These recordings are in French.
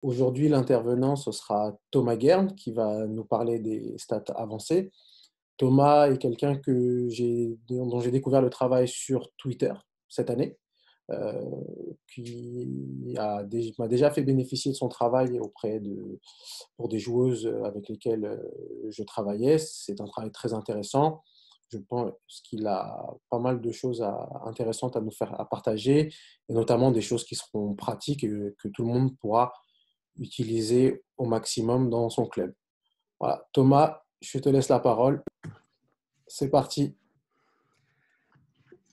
Aujourd'hui, l'intervenant, ce sera Thomas Guerne qui va nous parler des stats avancées. Thomas est quelqu'un dont j'ai découvert le travail sur Twitter cette année, heu, m'a déjà fait bénéficier de son travail pour des joueuses avec lesquelles je travaillais. C'est un travail très intéressant. Je pense qu'il a pas mal de choses intéressantes à nous faire à partager, et notamment des choses qui seront pratiques et que tout le monde pourra utiliser au maximum dans son club. Voilà, Thomas, je te laisse la parole. C'est parti.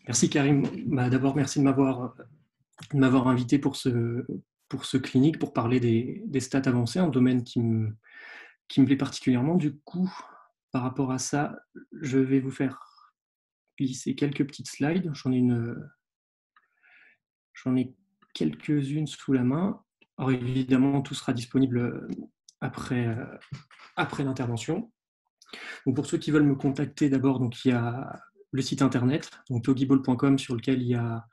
Merci Karim. D'abord, merci de m'avoir invité pour ce clinique, pour parler des stats avancées, un domaine qui me plaît particulièrement. Du coup, par rapport à ça, je vais vous faire glisser quelques petites slides. J'en ai quelques-unes sous la main. Alors évidemment, tout sera disponible après, après l'intervention. Donc pour ceux qui veulent me contacter, d'abord, donc il y a le site internet, donc togiball.com, sur lequel il y a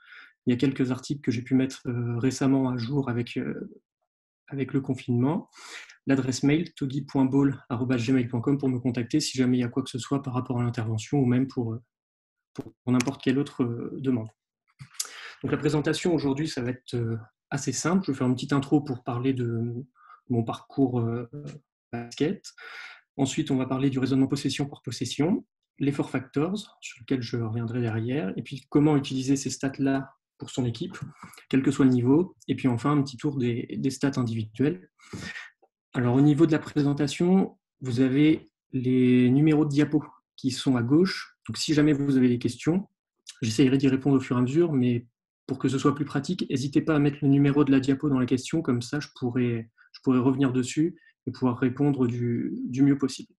quelques articles que j'ai pu mettre récemment à jour avec le confinement. L'adresse mail togi.ball@gmail.com pour me contacter si jamais il y a quoi que ce soit par rapport à l'intervention ou même pour n'importe quelle autre demande. Donc la présentation aujourd'hui, ça va être assez simple. Je vais faire une petite intro pour parler de mon parcours basket. Ensuite, on va parler du raisonnement possession par possession, les four factors, sur lequel je reviendrai derrière, et puis comment utiliser ces stats-là pour son équipe, quel que soit le niveau, et puis enfin un petit tour des stats individuelles. Alors au niveau de la présentation, vous avez les numéros de diapo qui sont à gauche. Donc si jamais vous avez des questions, j'essaierai d'y répondre au fur et à mesure, mais pour que ce soit plus pratique, n'hésitez pas à mettre le numéro de la diapo dans la question, comme ça je pourrais revenir dessus et pouvoir répondre du mieux possible.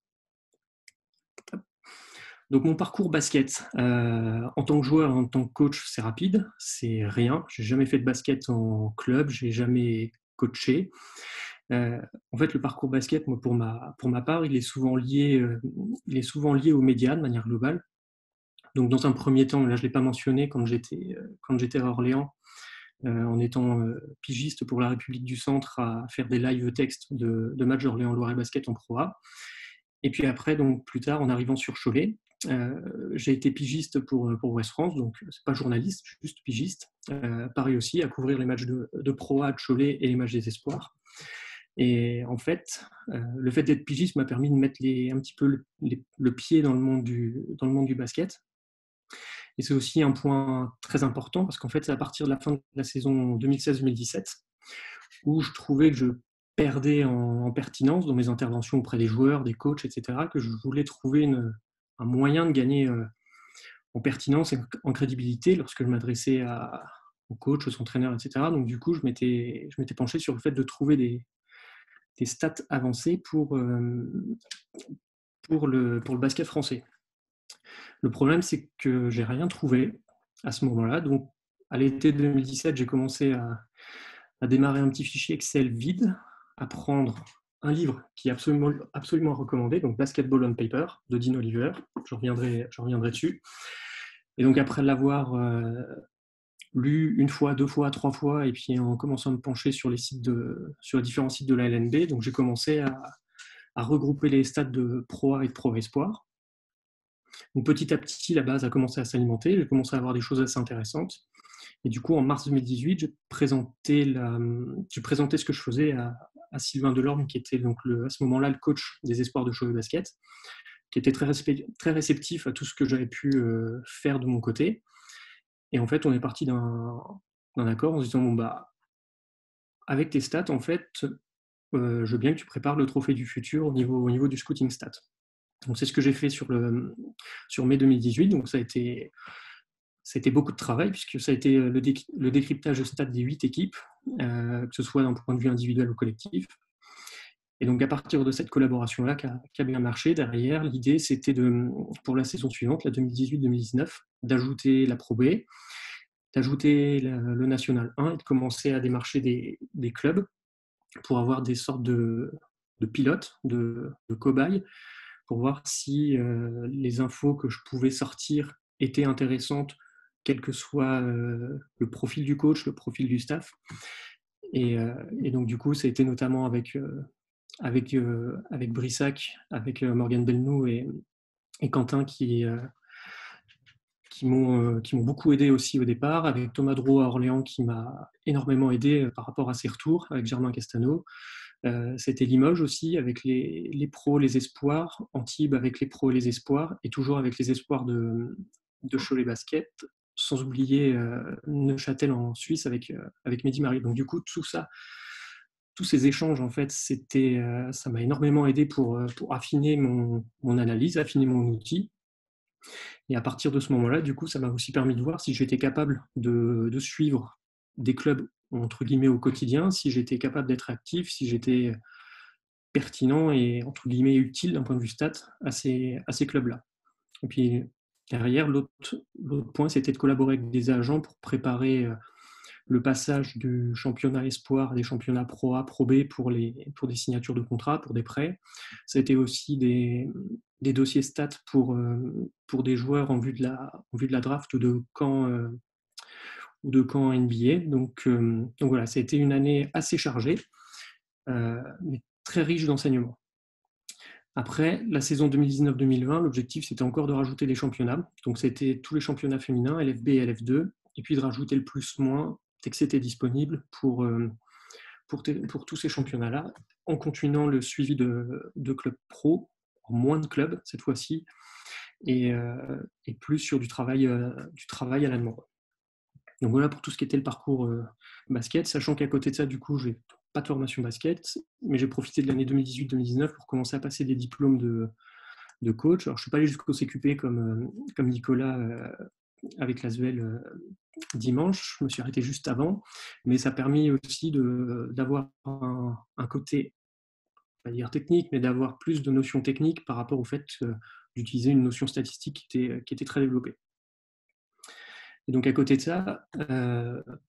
Donc mon parcours basket, en tant que joueur, en tant que coach, c'est rapide, c'est rien. J'ai jamais fait de basket en club, j'ai jamais coaché. En fait, le parcours basket, moi, pour ma part, il est souvent lié aux médias de manière globale. Donc, dans un premier temps, là, je l'ai pas mentionné quand j'étais à Orléans, en étant pigiste pour la République du Centre, à faire des live textes de matchs d'Orléans Loiret Basket en Pro A. Et puis après, donc plus tard, en arrivant sur Cholet, j'ai été pigiste pour West France, donc c'est pas journaliste, je suis juste pigiste. Pareil aussi, à couvrir les matchs de Pro A de Cholet et les matchs des espoirs. Et en fait, le fait d'être pigiste m'a permis de mettre un petit peu le pied dans le monde du basket. Et c'est aussi un point très important parce qu'en fait, c'est à partir de la fin de la saison 2016-2017 où je trouvais que je perdais en pertinence dans mes interventions auprès des joueurs, des coachs, etc., que je voulais trouver un moyen de gagner en pertinence et en crédibilité lorsque je m'adressais aux coachs, aux entraîneurs, etc. Donc du coup, je m'étais penché sur le fait de trouver des stats avancées pour le basket français. Le problème, c'est que j'ai rien trouvé à ce moment-là. Donc, à l'été 2017, j'ai commencé à démarrer un petit fichier Excel vide, à prendre un livre qui est absolument recommandé, donc Basketball on Paper de Dean Oliver. Je reviendrai dessus. Et donc, après l'avoir lu une fois, deux fois, trois fois, et puis en commençant à me pencher sur les différents sites de la LNB, donc j'ai commencé à regrouper les stats de Pro A et de Pro Espoir. Donc petit à petit, la base a commencé à s'alimenter, j'ai commencé à avoir des choses assez intéressantes. Et du coup, en mars 2018, j'ai présenté ce que je faisais à Sylvain Delorme, qui était donc à ce moment-là le coach des espoirs de Cholet Basket, qui était très réceptif à tout ce que j'avais pu faire de mon côté. Et en fait, on est parti d'un accord en se disant, bon, bah, avec tes stats, en fait, je veux bien que tu prépares le trophée du futur au niveau du scouting stat. Donc c'est ce que j'ai fait sur mai 2018. Donc ça a été beaucoup de travail puisque ça a été le décryptage de stats des 8 équipes, que ce soit d'un point de vue individuel ou collectif. Et donc à partir de cette collaboration-là qui a bien marché, derrière, l'idée c'était pour la saison suivante, la 2018-2019, d'ajouter la Pro B, d'ajouter le National 1 et de commencer à démarcher des clubs pour avoir des sortes de pilotes, de cobayes, pour voir si les infos que je pouvais sortir étaient intéressantes, quel que soit le profil du coach, le profil du staff. Et donc, du coup, ça a été notamment avec Brissac, avec Morgane Belnou et Quentin qui m'ont beaucoup aidé aussi au départ, avec Thomas Drouot à Orléans qui m'a énormément aidé par rapport à ses retours, avec Germain Castano. C'était Limoges aussi, avec les pros, les espoirs, Antibes avec les pros et les espoirs, et toujours avec les espoirs de Cholet Basket, sans oublier Neuchâtel en Suisse avec Mehdi Marie. Donc du coup, tout ça, tous ces échanges, en fait, ça m'a énormément aidé pour affiner mon analyse, affiner mon outil. Et à partir de ce moment-là, du coup, ça m'a aussi permis de voir si j'étais capable de suivre des clubs, entre guillemets, au quotidien, si j'étais capable d'être actif, si j'étais pertinent et, entre guillemets, utile d'un point de vue stat à ces clubs-là. Et puis, derrière, l'autre point, c'était de collaborer avec des agents pour préparer le passage du championnat espoir à des championnats Pro A, Pro B pour des signatures de contrats, pour des prêts. Ça a été aussi des dossiers stats pour des joueurs en vue de la draft ou de camp NBA. Donc voilà, ça a été une année assez chargée, mais très riche d'enseignements. Après, la saison 2019-2020, l'objectif, c'était encore de rajouter des championnats. Donc, c'était tous les championnats féminins, LFB et LF2, et puis de rajouter le plus-moins dès que c'était disponible pour tous ces championnats-là, en continuant le suivi de clubs pro, moins de clubs cette fois-ci, et plus sur du travail à la demande. Donc voilà pour tout ce qui était le parcours basket, sachant qu'à côté de ça, du coup, j'ai pas de formation basket, mais j'ai profité de l'année 2018-2019 pour commencer à passer des diplômes de coach. Alors, je ne suis pas allé jusqu'au CQP comme Nicolas avec l'Asvel dimanche, je me suis arrêté juste avant, mais ça a permis aussi d'avoir un côté, pas dire technique, mais d'avoir plus de notions techniques par rapport au fait d'utiliser une notion statistique qui était très développée. Et donc à côté de ça,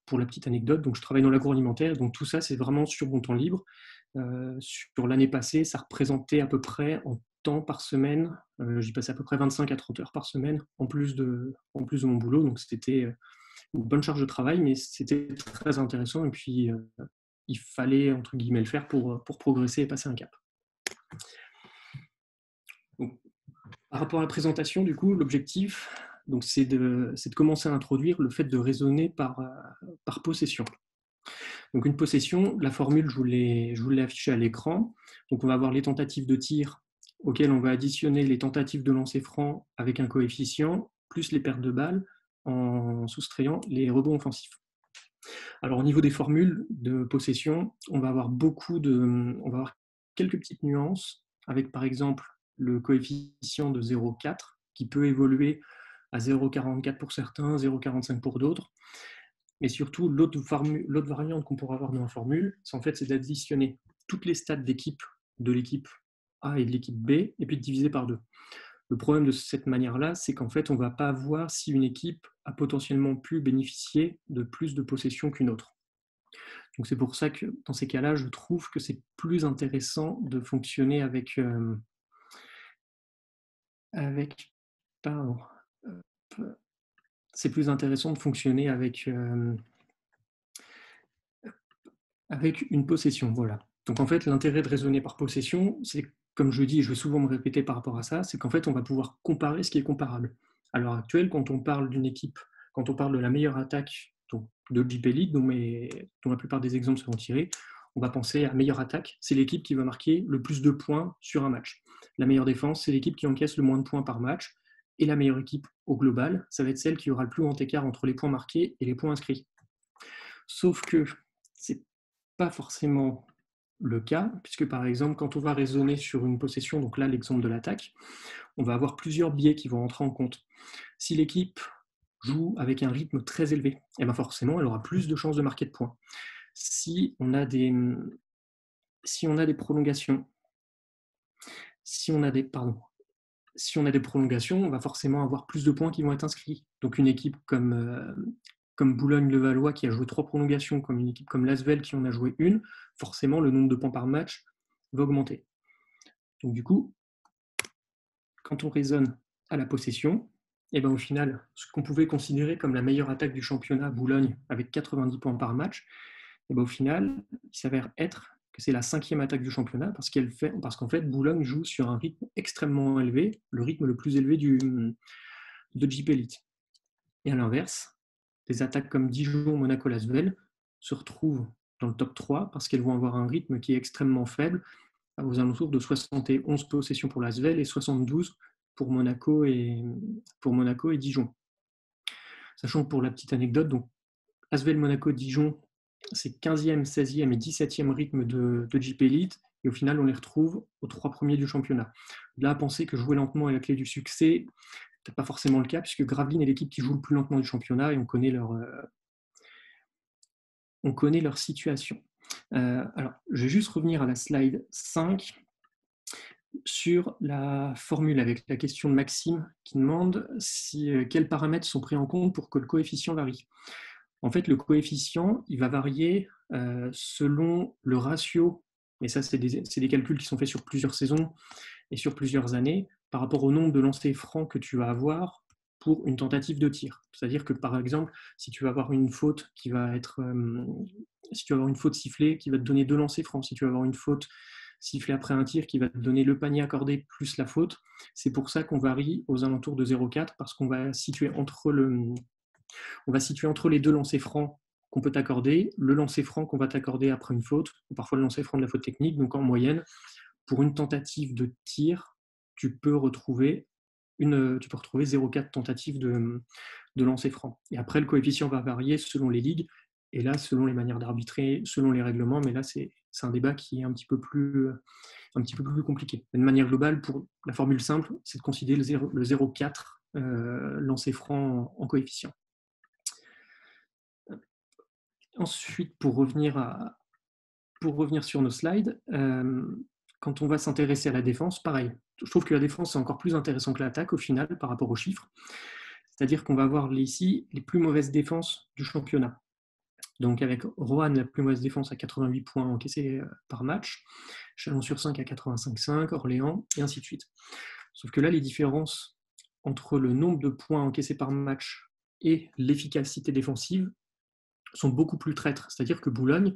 pour la petite anecdote, donc je travaille dans l'agroalimentaire, donc tout ça c'est vraiment sur mon temps libre. Sur l'année passée, ça représentait à peu près en temps par semaine, j'y passais à peu près 25 à 30 heures par semaine, en plus de mon boulot, donc c'était une bonne charge de travail, mais c'était très intéressant, et puis il fallait entre guillemets le faire pour progresser et passer un cap. Donc, par rapport à la présentation, du coup, l'objectif, donc, c'est de commencer à introduire le fait de raisonner par possession. Donc une possession, la formule, je vous l'ai affichée à l'écran. Donc on va avoir les tentatives de tir auxquelles on va additionner les tentatives de lancer franc avec un coefficient, plus les pertes de balles en soustrayant les rebonds offensifs. Alors au niveau des formules de possession, on va avoir quelques petites nuances, avec par exemple le coefficient de 0,4 qui peut évoluer à 0,44 pour certains, 0,45 pour d'autres. Mais surtout, l'autre variante qu'on pourra avoir dans la formule, c'est d'additionner toutes les stats d'équipe de l'équipe A et de l'équipe B, et puis de diviser par 2. Le problème de cette manière-là, c'est qu'en fait, on ne va pas voir si une équipe a potentiellement pu bénéficier de plus de possession qu'une autre. Donc c'est pour ça que dans ces cas-là, je trouve que c'est plus intéressant de fonctionner avec c'est plus intéressant de fonctionner avec une possession. Voilà. Donc en fait, l'intérêt de raisonner par possession, c'est, comme je dis, je vais souvent me répéter par rapport à ça, c'est qu'en fait, on va pouvoir comparer ce qui est comparable. À l'heure actuelle, quand on parle d'une équipe, quand on parle de la meilleure attaque de JP League, dont la plupart des exemples seront tirés, on va penser à meilleure attaque, c'est l'équipe qui va marquer le plus de points sur un match. La meilleure défense, c'est l'équipe qui encaisse le moins de points par match. Et la meilleure équipe au global, ça va être celle qui aura le plus grand écart entre les points marqués et les points inscrits. Sauf que c'est pas forcément le cas, puisque par exemple, quand on va raisonner sur une possession, donc là l'exemple de l'attaque, on va avoir plusieurs biais qui vont entrer en compte. Si l'équipe joue avec un rythme très élevé, et bien forcément, elle aura plus de chances de marquer de points. Si on a des prolongations, si on a des prolongations, on va forcément avoir plus de points qui vont être inscrits. Donc une équipe comme Boulogne-Levallois qui a joué 3 prolongations, comme une équipe comme l'Asvel qui en a joué une, forcément le nombre de points par match va augmenter. Donc du coup, quand on raisonne à la possession, et ben au final, ce qu'on pouvait considérer comme la meilleure attaque du championnat, Boulogne, avec 90 points par match, Et ben, au final, il s'avère être que c'est la 5e attaque du championnat parce qu'en fait, Boulogne joue sur un rythme extrêmement élevé, le rythme le plus élevé de Jeep Elite. Et à l'inverse, des attaques comme Dijon, Monaco, Lasvel se retrouvent dans le top 3 parce qu'elles vont avoir un rythme qui est extrêmement faible, aux alentours de 71 possessions pour Lasvel et 72 pour Monaco et Dijon. Sachant que pour la petite anecdote, donc Asvel, Monaco, Dijon, c'est 15e, 16e et 17e rythme de Jeep Elite, et au final, on les retrouve aux 3 premiers du championnat. Là, penser que jouer lentement est la clé du succès, c'est pas forcément le cas, puisque Gravelines est l'équipe qui joue le plus lentement du championnat, et on connaît leur situation. Alors, je vais juste revenir à la slide 5, sur la formule avec la question de Maxime qui demande quels paramètres sont pris en compte pour que le coefficient varie. En fait, le coefficient, il va varier selon le ratio, et ça, c'est des calculs qui sont faits sur plusieurs saisons et sur plusieurs années, par rapport au nombre de lancers francs que tu vas avoir pour une tentative de tir. C'est-à-dire que, par exemple, si tu vas avoir une faute qui va être... si tu vas avoir une faute sifflée qui va te donner 2 lancers francs, si tu vas avoir une faute sifflée après un tir qui va te donner le panier accordé plus la faute, c'est pour ça qu'on varie aux alentours de 0,4, parce qu'on va situer entre les 2 lancers francs qu'on peut t'accorder, le lancer franc qu'on va t'accorder après une faute, ou parfois le lancer franc de la faute technique. Donc en moyenne, pour une tentative de tir, tu peux retrouver 0,4 tentatives de lancer franc. Et après, le coefficient va varier selon les ligues, et là, selon les manières d'arbitrer, selon les règlements, mais là, c'est un débat qui est un petit peu plus compliqué. De manière globale, pour la formule simple, c'est de considérer le 0,4 lancer franc en coefficient. Ensuite, pour revenir sur nos slides, quand on va s'intéresser à la défense, pareil, je trouve que la défense est encore plus intéressant que l'attaque au final par rapport aux chiffres. C'est-à-dire qu'on va avoir ici les plus mauvaises défenses du championnat. Donc avec Roanne, la plus mauvaise défense à 88 points encaissés par match, Chalon-sur-5 à 85,5, Orléans, et ainsi de suite. Sauf que là, les différences entre le nombre de points encaissés par match et l'efficacité défensive sont beaucoup plus traîtres. C'est-à-dire que Boulogne,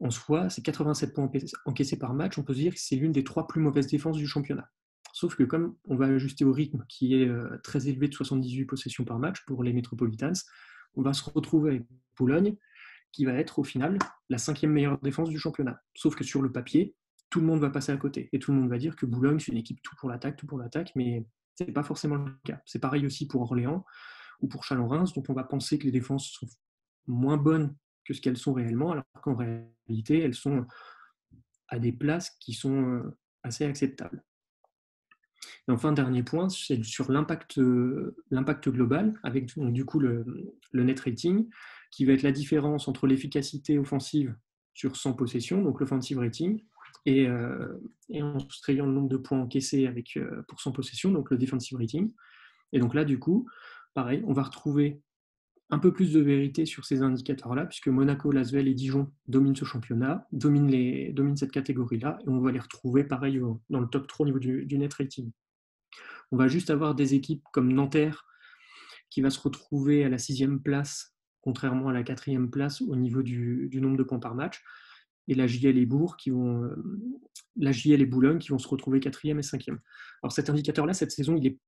en soi, c'est 87 points encaissés par match. On peut se dire que c'est l'une des 3 plus mauvaises défenses du championnat. Sauf que comme on va ajuster au rythme qui est très élevé de 78 possessions par match pour les Metropolitans, on va se retrouver avec Boulogne qui va être au final la 5e meilleure défense du championnat. Sauf que sur le papier, tout le monde va passer à côté. Et tout le monde va dire que Boulogne, c'est une équipe tout pour l'attaque, mais ce n'est pas forcément le cas. C'est pareil aussi pour Orléans ou pour Chalon-Reims, dont on va penser que les défenses sont moins bonnes que ce qu'elles sont réellement, alors qu'en réalité, elles sont à des places qui sont assez acceptables. Et enfin, dernier point, c'est sur l'impact global, avec du coup le net rating, qui va être la différence entre l'efficacité offensive sur 100 possessions, donc l'offensive rating, et en soustrayant le nombre de points encaissés pour 100 possessions, donc le defensive rating. Et donc là, du coup, pareil, on va retrouver un peu plus de vérité sur ces indicateurs-là, puisque Monaco, Lasvel et Dijon dominent ce championnat, dominent cette catégorie-là, et on va les retrouver pareil dans le top 3 au niveau du net rating. On va juste avoir des équipes comme Nanterre qui va se retrouver à la 6e place, contrairement à la 4e place au niveau du nombre de points par match, et la JL et Boulogne qui vont se retrouver 4e et 5e. Alors cet indicateur-là, cette saison, il est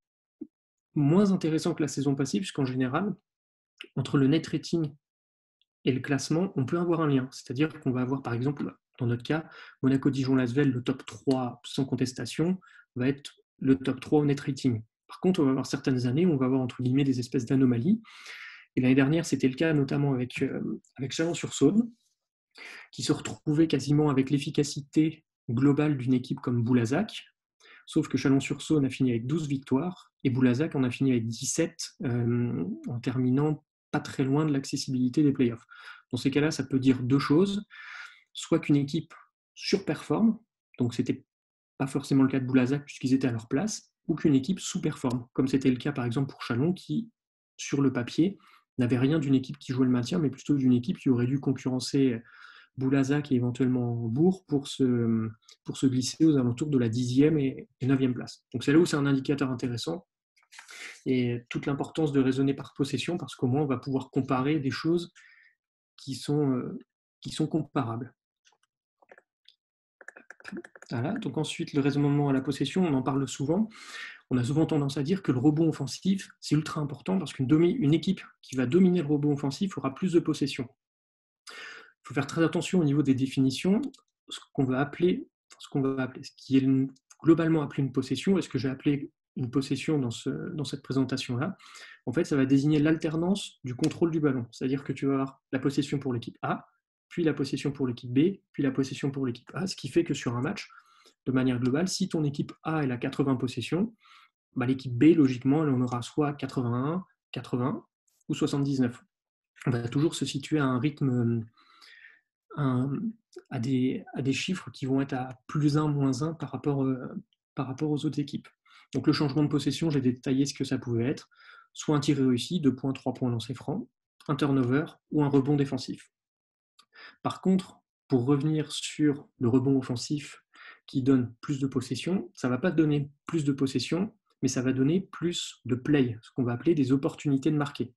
moins intéressant que la saison passée, puisqu'en général, entre le net rating et le classement, on peut avoir un lien. C'est-à-dire qu'on va avoir, par exemple, dans notre cas, Monaco-Dijon-Lasvel, le top 3 sans contestation, va être le top 3 au net rating. Par contre, on va avoir certaines années où on va avoir, entre guillemets, des espèces d'anomalies. Et l'année dernière, c'était le cas notamment avec Chalon-sur-Saône, qui se retrouvait quasiment avec l'efficacité globale d'une équipe comme Boulazac, sauf que Chalon-sur-Saône a fini avec 12 victoires, et Boulazac en a fini avec 17, en terminant pas très loin de l'accessibilité des playoffs. Dans ces cas-là, ça peut dire 2 choses. Soit qu'une équipe surperforme, donc c'était pas forcément le cas de Boulazac puisqu'ils étaient à leur place, ou qu'une équipe sous-performe, comme c'était le cas par exemple pour Chalon, qui, sur le papier, n'avait rien d'une équipe qui jouait le maintien, mais plutôt d'une équipe qui aurait dû concurrencer Boulazac et éventuellement Bourg pour se glisser aux alentours de la 10e et 9e place. Donc c'est là où c'est un indicateur intéressant, et toute l'importance de raisonner par possession, parce qu'au moins on va pouvoir comparer des choses qui sont qui sont comparables. Voilà. Donc ensuite, le raisonnement à la possession, on en parle souvent. On a souvent tendance à dire que le rebond offensif, c'est ultra important parce qu'une équipe qui va dominer le rebond offensif aura plus de possession. Il faut faire très attention au niveau des définitions, ce ce qui est globalement appelé une possession, et ce que j'ai appelé une possession dans cette présentation-là, en fait, ça va désigner l'alternance du contrôle du ballon. C'est-à-dire que tu vas avoir la possession pour l'équipe A, puis la possession pour l'équipe B, puis la possession pour l'équipe A, ce qui fait que sur un match, de manière globale, si ton équipe A elle a 80 possessions, bah, l'équipe B, logiquement, elle en aura soit 81, 80 ou 79. On va toujours se situer à un rythme, à des chiffres qui vont être à plus 1, moins 1 par rapport aux autres équipes. Donc le changement de possession, j'ai détaillé ce que ça pouvait être, soit un tir réussi, 2 points, 3 points lancés francs, un turnover ou un rebond défensif. Par contre, pour revenir sur le rebond offensif qui donne plus de possession, ça ne va pas donner plus de possession, mais ça va donner plus de play, ce qu'on va appeler des opportunités de marquer.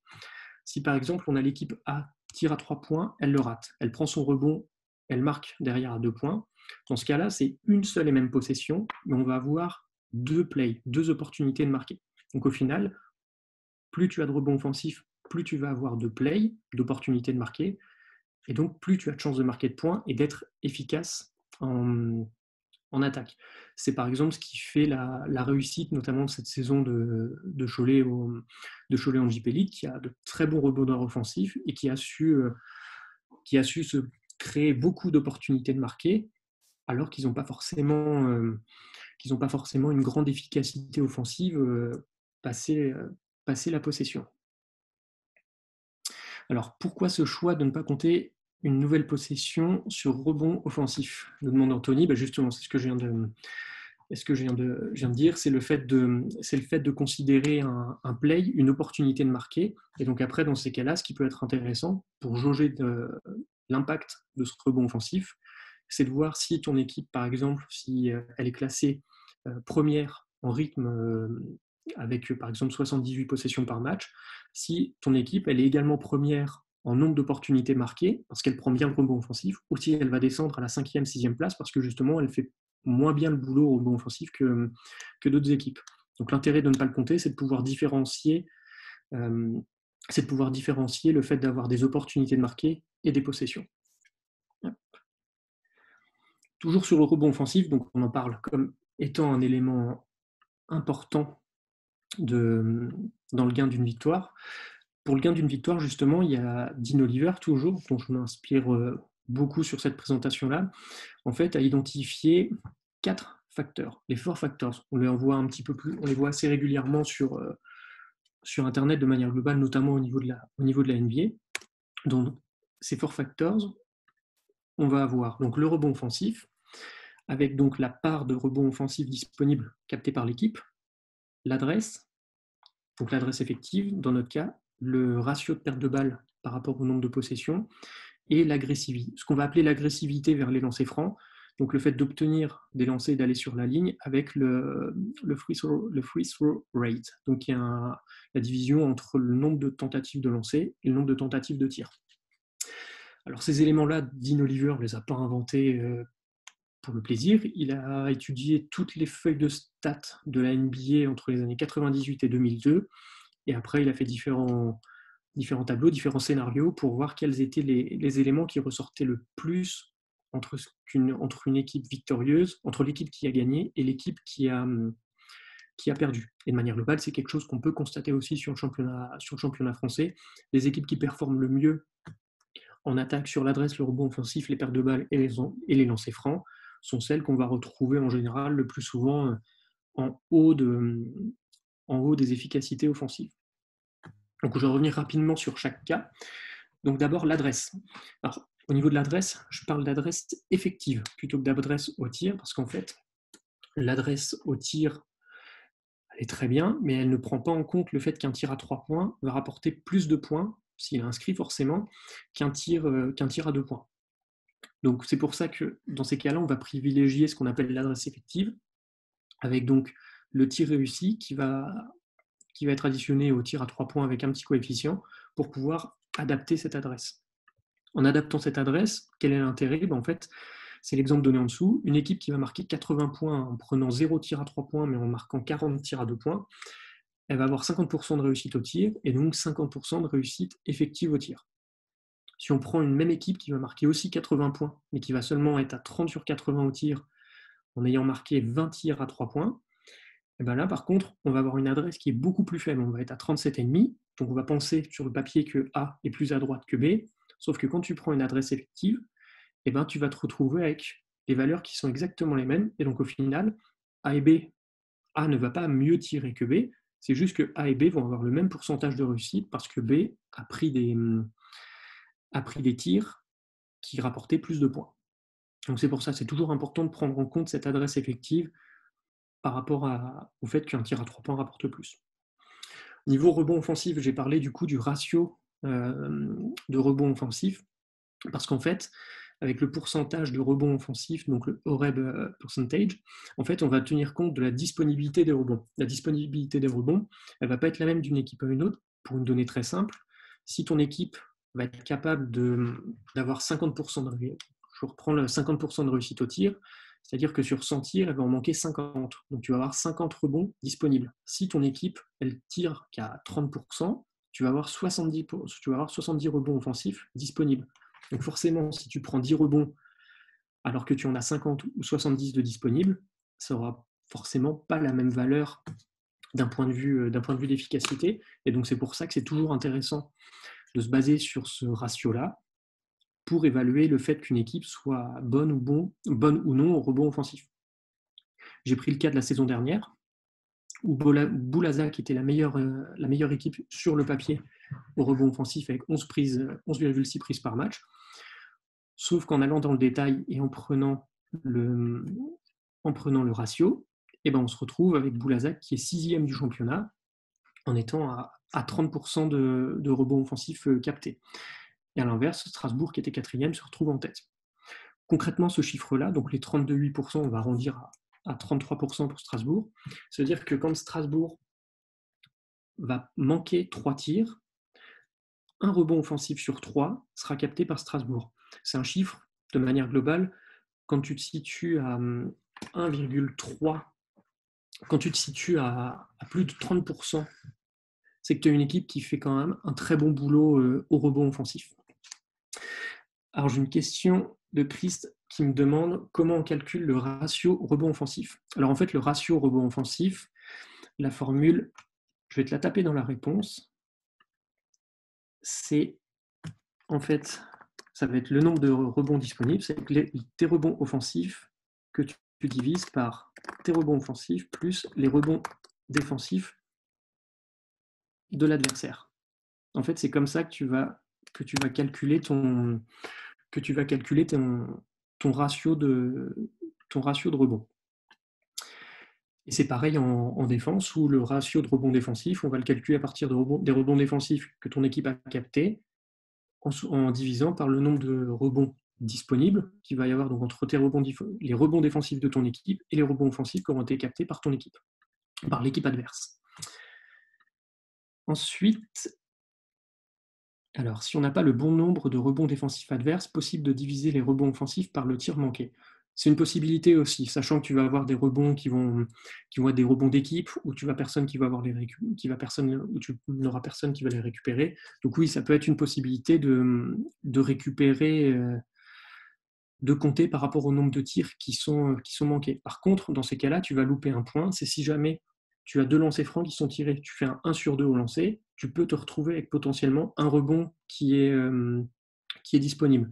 Si par exemple on a l'équipe A tire à 3 points, elle le rate, elle prend son rebond, elle marque derrière à 2 points. Dans ce cas-là, c'est une seule et même possession, mais on va avoir 2 plays, 2 opportunités de marquer. Donc au final, plus tu as de rebonds offensifs, plus tu vas avoir de plays, d'opportunités de marquer, et donc plus tu as de chances de marquer de points et d'être efficace en attaque. C'est par exemple ce qui fait la réussite, notamment de cette saison de Cholet en JP League, qui a de très bons rebondeurs offensifs et qui a su se créer beaucoup d'opportunités de marquer, alors qu'ils n'ont pas forcément une grande efficacité offensive passé la possession. Alors pourquoi ce choix de ne pas compter une nouvelle possession sur rebond offensif, nous demande Anthony. Justement, c'est ce que je viens de dire, c'est le fait de considérer un play, une opportunité de marquer. Et donc après, dans ces cas-là, ce qui peut être intéressant pour jauger l'impact de ce rebond offensif, c'est de voir si ton équipe, par exemple, si elle est classée première en rythme avec, par exemple, 78 possessions par match, si ton équipe, elle est également première en nombre d'opportunités marquées, parce qu'elle prend bien le rebond offensif, ou si elle va descendre à la 5e, 6e place, parce que justement, elle fait moins bien le boulot au rebond offensif que d'autres équipes. Donc l'intérêt de ne pas le compter, c'est de pouvoir différencier le fait d'avoir des opportunités de marquer et des possessions. Toujours sur le rebond offensif, donc on en parle comme étant un élément important dans le gain d'une victoire. Pour le gain d'une victoire, justement, il y a Dean Oliver, toujours, dont je m'inspire beaucoup sur cette présentation-là, en fait, a identifié 4 facteurs, les 4 factors. On les voit on les voit assez régulièrement sur Internet de manière globale, notamment au niveau de la NBA. Donc, ces 4 factors, on va avoir donc le rebond offensif, avec donc la part de rebond offensif disponible captée par l'équipe, l'adresse, donc l'adresse effective, dans notre cas, le ratio de perte de balle par rapport au nombre de possessions, et l'agressivité, ce qu'on va appeler l'agressivité vers les lancers francs, donc le fait d'obtenir des lancers et d'aller sur la ligne avec le free throw rate, donc il y a la division entre le nombre de tentatives de lancer et le nombre de tentatives de tir. Alors ces éléments-là, Dean Oliver ne les a pas inventés pour le plaisir. Il a étudié toutes les feuilles de stats de la NBA entre les années 98 et 2002, et après il a fait différents tableaux, différents scénarios pour voir quels étaient les éléments qui ressortaient le plus entre une équipe victorieuse, entre l'équipe qui a gagné et l'équipe qui a perdu. Et de manière globale, c'est quelque chose qu'on peut constater aussi sur le championnat français. Les équipes qui performent le mieux en attaque sur l'adresse, le rebond offensif, les pertes de balles et les lancers francs sont celles qu'on va retrouver en général le plus souvent en haut des efficacités offensives. Donc je vais revenir rapidement sur chaque cas. Donc d'abord l'adresse. Alors au niveau de l'adresse, je parle d'adresse effective plutôt que d'adresse au tir, parce qu'en fait, l'adresse au tir, elle est très bien, mais elle ne prend pas en compte le fait qu'un tir à 3 points va rapporter plus de points, s'il est inscrit forcément, qu'un tir à 2 points. Donc c'est pour ça que dans ces cas-là, on va privilégier ce qu'on appelle l'adresse effective, avec donc le tir réussi qui va être additionné au tir à 3 points avec un petit coefficient pour pouvoir adapter cette adresse. En adaptant cette adresse, quel est l'intérêt? En fait, c'est l'exemple donné en dessous. Une équipe qui va marquer 80 points en prenant 0 tir à 3 points, mais en marquant 40 tirs à 2 points, elle va avoir 50% de réussite au tir et donc 50% de réussite effective au tir. Si on prend une même équipe qui va marquer aussi 80 points, mais qui va seulement être à 30 sur 80 au tir, en ayant marqué 20 tirs à 3 points, et bien là, par contre, on va avoir une adresse qui est beaucoup plus faible. On va être à 37,5. Donc, on va penser sur le papier que A est plus à droite que B. Sauf que quand tu prends une adresse effective, et ben, tu vas te retrouver avec des valeurs qui sont exactement les mêmes. Et donc, au final, A et B, A ne va pas mieux tirer que B. C'est juste que A et B vont avoir le même pourcentage de réussite parce que B a pris des tirs qui rapportaient plus de points. Donc, c'est pour ça, c'est toujours important de prendre en compte cette adresse effective par rapport au fait qu'un tir à 3 points rapporte plus. Niveau rebond offensif, j'ai parlé du coup du ratio de rebond offensif, parce qu'en fait, avec le pourcentage de rebond offensif, donc le OREB percentage, en fait, on va tenir compte de la disponibilité des rebonds. La disponibilité des rebonds, elle ne va pas être la même d'une équipe à une autre, pour une donnée très simple. Si ton équipe va être capable d'avoir 50% je reprends le 50% de réussite au tir, c'est-à-dire que sur 100 tirs, elle va en manquer 50. Donc tu vas avoir 50 rebonds disponibles. Si ton équipe, elle tire qu'à 30%, tu vas avoir 70 rebonds offensifs disponibles. Donc forcément, si tu prends 10 rebonds alors que tu en as 50 ou 70 de disponibles, ça n'aura forcément pas la même valeur d'un point de vue d'efficacité. Et donc c'est pour ça que c'est toujours intéressant de se baser sur ce ratio-là pour évaluer le fait qu'une équipe soit bonne ou non au rebond offensif. J'ai pris le cas de la saison dernière, où Boulazac était la meilleure équipe sur le papier au rebond offensif avec 11,6 prises par match. Sauf qu'en allant dans le détail et en prenant le ratio, on se retrouve avec Boulazac qui est 6e du championnat en étant à 30% de rebonds offensifs captés. Et à l'inverse, Strasbourg, qui était 4e, se retrouve en tête. Concrètement, ce chiffre-là, donc les 32,8%, on va arrondir à 33% pour Strasbourg. Ça veut dire que quand Strasbourg va manquer 3 tirs, un rebond offensif sur 3 sera capté par Strasbourg. C'est un chiffre, de manière globale, quand tu te situes à 1,3, quand tu te situes à plus de 30%, c'est que tu as une équipe qui fait quand même un très bon boulot au rebond offensif. Alors j'ai une question de Christ qui me demande comment on calcule le ratio rebond offensif. Alors en fait, le ratio rebond offensif, la formule, je vais te la taper dans la réponse, c'est en fait, ça va être le nombre de rebonds disponibles, c'est tes rebonds offensifs que tu divises par tes rebonds offensifs plus les rebonds défensifs de l'adversaire. En fait, c'est comme ça que tu vas calculer ton ratio de rebond. Et c'est pareil en défense, où le ratio de rebond défensif, on va le calculer à partir des rebonds défensifs que ton équipe a captés, en divisant par le nombre de rebonds disponibles qu'il va y avoir donc entre les rebonds défensifs de ton équipe et les rebonds offensifs qui auront été captés par ton équipe, par l'équipe adverse. Ensuite, alors si on n'a pas le bon nombre de rebonds défensifs adverses, possible de diviser les rebonds offensifs par le tir manqué. C'est une possibilité aussi, sachant que tu vas avoir des rebonds qui vont être des rebonds d'équipe, où tu n'auras personne qui va les récupérer. Donc oui, ça peut être une possibilité de récupérer, de compter par rapport au nombre de tirs qui sont manqués. Par contre, dans ces cas-là, tu vas louper un point, c'est si jamais tu as 2 lancers francs qui sont tirés, tu fais un 1 sur 2 au lancer, tu peux te retrouver avec potentiellement un rebond qui est disponible.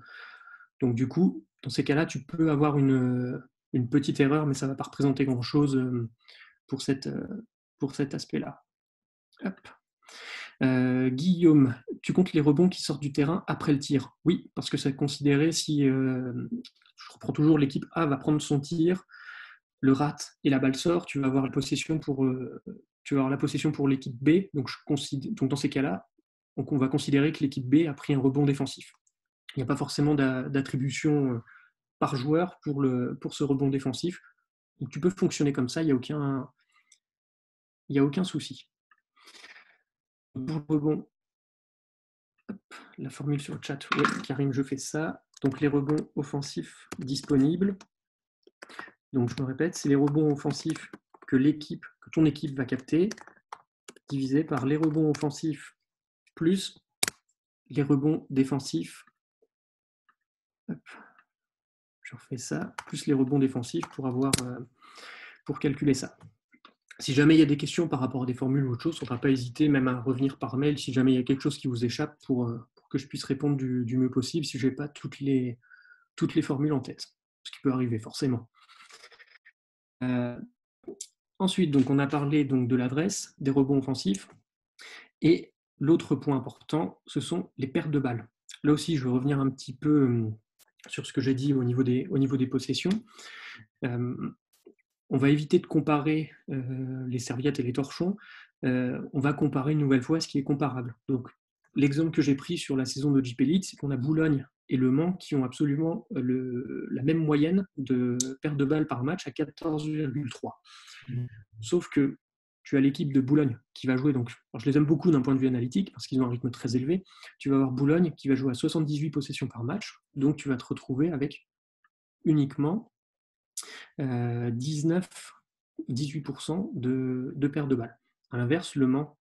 Donc du coup, dans ces cas-là, tu peux avoir une petite erreur, mais ça ne va pas représenter grand-chose pour cet aspect-là. Guillaume, tu comptes les rebonds qui sortent du terrain après le tir? Oui, parce que c'est considéré si, je reprends toujours, l'équipe A va prendre son tir, le rate et la balle sort, tu vas avoir la possession pour l'équipe B. Donc dans ces cas-là, on va considérer que l'équipe B a pris un rebond défensif. Il n'y a pas forcément d'attribution par joueur pour ce rebond défensif. Donc tu peux fonctionner comme ça, il n'y a aucun souci. Pour le rebond La formule sur le chat, oui, Karim, je fais ça. Donc les rebonds offensifs disponibles. Donc je me répète, c'est les rebonds offensifs que ton équipe va capter, divisé par les rebonds offensifs plus les rebonds défensifs. Hop, je refais ça, plus les rebonds défensifs pour calculer ça. Si jamais il y a des questions par rapport à des formules ou autre chose, on ne va pas hésiter même à revenir par mail si jamais il y a quelque chose qui vous échappe pour que je puisse répondre du mieux possible si je n'ai pas toutes les formules en tête, ce qui peut arriver forcément. Ensuite, donc, on a parlé donc, de l'adresse, des rebonds offensifs, et l'autre point important, ce sont les pertes de balles. Là aussi, je vais revenir un petit peu sur ce que j'ai dit au niveau des possessions. On va éviter de comparer les serviettes et les torchons. On va comparer une nouvelle fois ce qui est comparable. Donc, l'exemple que j'ai pris sur la saison de JP Elite, c'est qu'on a Boulogne et Le Mans qui ont absolument la même moyenne de perte de balles par match à 14,3. Sauf que tu as l'équipe de Boulogne qui va jouer, donc je les aime beaucoup d'un point de vue analytique parce qu'ils ont un rythme très élevé. Tu vas avoir Boulogne qui va jouer à 78 possessions par match, donc tu vas te retrouver avec uniquement 18% de perte de balles. À l'inverse, Le Mans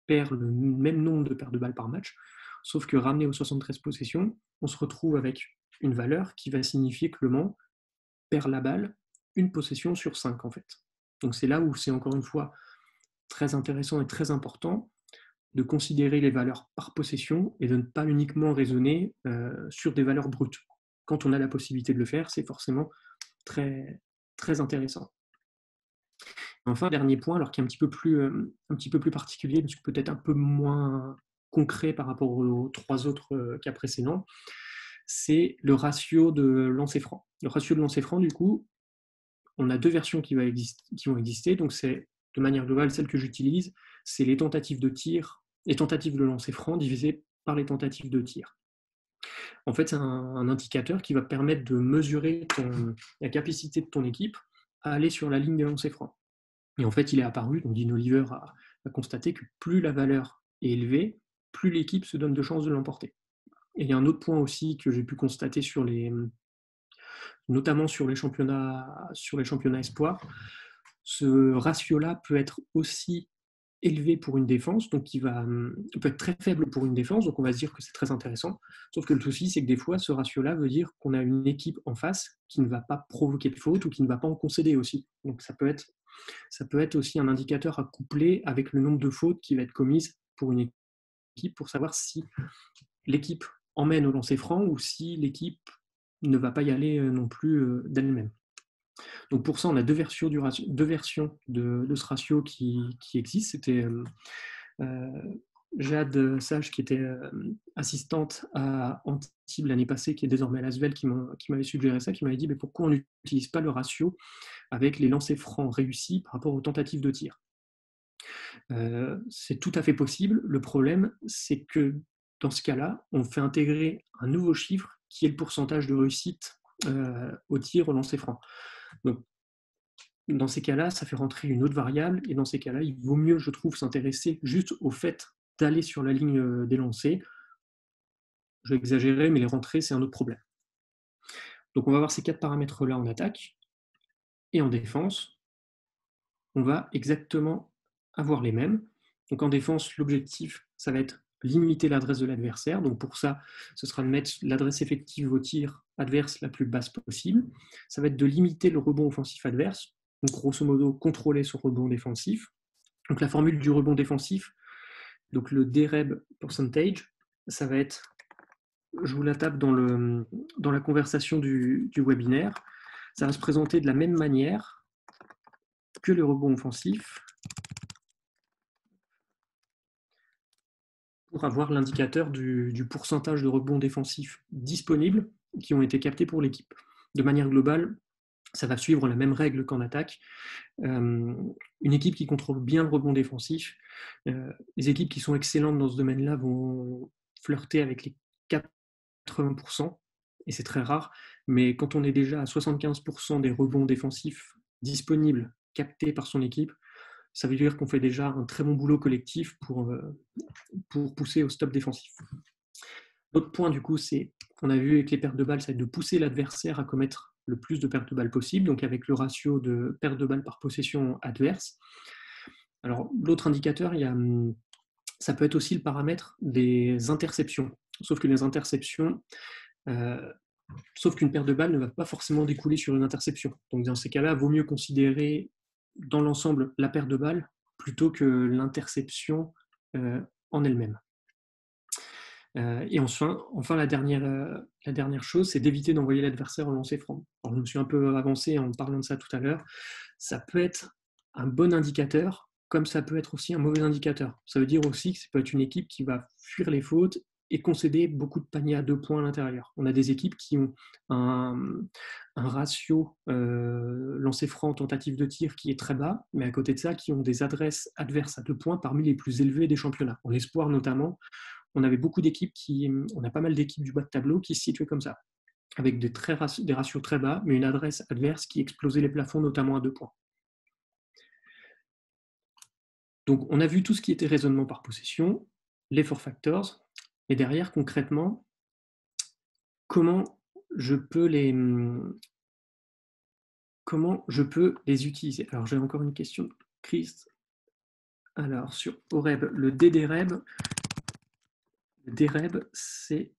perd le même nombre de pertes de balles par match, sauf que ramené aux 73 possessions, on se retrouve avec une valeur qui va signifier que Le Mans perd la balle une possession sur 5 en fait. Donc c'est là où c'est encore une fois très intéressant et très important de considérer les valeurs par possession et de ne pas uniquement raisonner sur des valeurs brutes. Quand on a la possibilité de le faire, c'est forcément très, très intéressant. Enfin, dernier point, alors qui est un petit peu plus particulier, parce que peut-être un peu moins concret par rapport aux 3 autres cas précédents, c'est le ratio de lancer franc. Le ratio de lancer franc, du coup, on a 2 versions qui vont exister. Donc, c'est de manière globale, celle que j'utilise, c'est les tentatives de tir, les tentatives de lancer franc divisées par les tentatives de tir. En fait, c'est un indicateur qui va permettre de mesurer la capacité de ton équipe à aller sur la ligne des lancers francs. Et en fait, il est apparu, donc Dean Oliver a constaté que plus la valeur est élevée, plus l'équipe se donne de chances de l'emporter. Et il y a un autre point aussi que j'ai pu constater notamment sur les championnats espoirs. Ce ratio-là peut être aussi élevé pour une défense, donc il peut être très faible pour une défense, donc on va se dire que c'est très intéressant. Sauf que le souci, c'est que des fois, ce ratio-là veut dire qu'on a une équipe en face qui ne va pas provoquer de faute ou qui ne va pas en concéder aussi. Donc ça peut être aussi un indicateur à coupler avec le nombre de fautes qui va être commise pour une équipe pour savoir si l'équipe emmène au lancer franc ou si l'équipe ne va pas y aller non plus d'elle-même. Donc pour ça, on a deux versions de ce ratio qui existent. C'était Jade Sage, qui était assistante à Antibes l'année passée, qui est désormais à l'Asvel, qui m'avait suggéré ça, qui m'avait dit mais pourquoi on n'utilise pas le ratio avec les lancers francs réussis par rapport aux tentatives de tir. C'est tout à fait possible. Le problème, c'est que dans ce cas-là, on fait intégrer un nouveau chiffre qui est le pourcentage de réussite au tir au lancer franc. Donc, dans ces cas-là, ça fait rentrer une autre variable, et dans ces cas-là, il vaut mieux, je trouve, s'intéresser juste au fait d'aller sur la ligne des lancers. Je vais exagérer, mais les rentrées, c'est un autre problème. Donc, on va voir ces 4 paramètres-là en attaque, et en défense, on va exactement avoir les mêmes. Donc, en défense, l'objectif, ça va être limiter l'adresse de l'adversaire. Donc, pour ça, ce sera de mettre l'adresse effective au tir adverse la plus basse possible. Ça va être de limiter le rebond offensif adverse. Donc, grosso modo, contrôler son rebond défensif. Donc, la formule du rebond défensif, donc le DREB percentage, ça va être, je vous la tape dans la conversation du webinaire, ça va se présenter de la même manière que le rebond offensif pour avoir l'indicateur du pourcentage de rebonds défensifs disponibles qui ont été captés pour l'équipe. De manière globale, ça va suivre la même règle qu'en attaque. Une équipe qui contrôle bien le rebond défensif, les équipes qui sont excellentes dans ce domaine-là vont flirter avec les 80%, et c'est très rare, mais quand on est déjà à 75% des rebonds défensifs disponibles, captés par son équipe, ça veut dire qu'on fait déjà un très bon boulot collectif pour pousser au stop défensif. L'autre point, du coup, c'est, on a vu avec les pertes de balles, c'est de pousser l'adversaire à commettre le plus de pertes de balles possible, donc avec le ratio de pertes de balles par possession adverse. Alors, l'autre indicateur, ça peut être aussi le paramètre des interceptions. Sauf que les interceptions, sauf qu'une perte de balle ne va pas forcément découler sur une interception. Donc dans ces cas-là, il vaut mieux considérer dans l'ensemble la perte de balle plutôt que l'interception en elle-même. Et enfin la dernière chose, c'est d'éviter d'envoyer l'adversaire au lancer franc. Alors, je me suis un peu avancé en parlant de ça tout à l'heure. Ça peut être un bon indicateur, comme ça peut être aussi un mauvais indicateur. Ça veut dire aussi que ça peut être une équipe qui va fuir les fautes et concéder beaucoup de paniers à 2 points à l'intérieur. On a des équipes qui ont un ratio lancer franc tentative de tir qui est très bas, mais à côté de ça, qui ont des adresses adverses à 2 points parmi les plus élevées des championnats. En espoir notamment, on avait beaucoup d'équipes on a pas mal d'équipes du bas de tableau qui se situaient comme ça, avec des ratios très bas, mais une adresse adverse qui explosait les plafonds, notamment à 2 points. Donc, on a vu tout ce qui était raisonnement par possession, les four factors, et derrière, concrètement, comment je peux les utiliser. Alors, j'ai encore une question, Chris. Alors, sur OREB, le DDREB, c'est...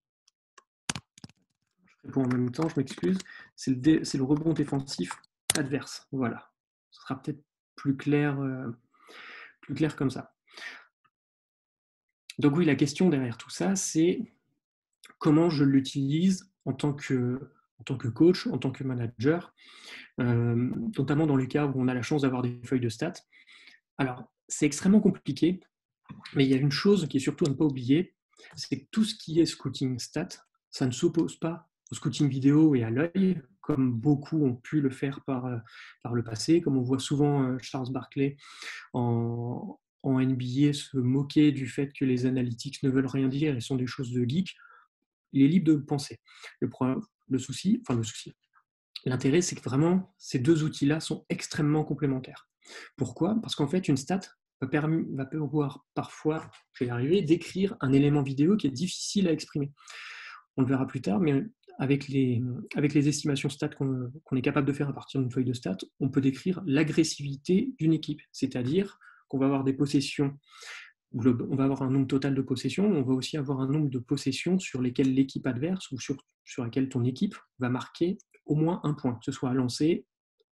Je réponds en même temps, je m'excuse. C'est le rebond défensif adverse. Voilà. Ce sera peut-être plus clair comme ça. Donc oui, la question derrière tout ça, c'est comment je l'utilise en tant que coach, en tant que manager, notamment dans les cas où on a la chance d'avoir des feuilles de stats. Alors, c'est extrêmement compliqué, mais il y a une chose qui est surtout à ne pas oublier, c'est que tout ce qui est scouting stat, ça ne s'oppose pas au scouting vidéo et à l'œil, comme beaucoup ont pu le faire par le passé, comme on voit souvent Charles Barkley en NBA se moquer du fait que les analytics ne veulent rien dire et sont des choses de geek. Il est libre de penser. L'intérêt, c'est que vraiment, ces deux outils-là sont extrêmement complémentaires. Pourquoi ? Parce qu'en fait, une stat va pouvoir parfois, je vais y arriver, décrire un élément vidéo qui est difficile à exprimer. On le verra plus tard, mais avec les estimations stats qu'on est capable de faire à partir d'une feuille de stats, on peut décrire l'agressivité d'une équipe. C'est-à-dire qu'on va avoir des possessions, on va avoir un nombre total de possessions, on va aussi avoir un nombre de possessions sur lesquelles l'équipe adverse ou sur laquelle ton équipe va marquer au moins un point, que ce soit à lancer,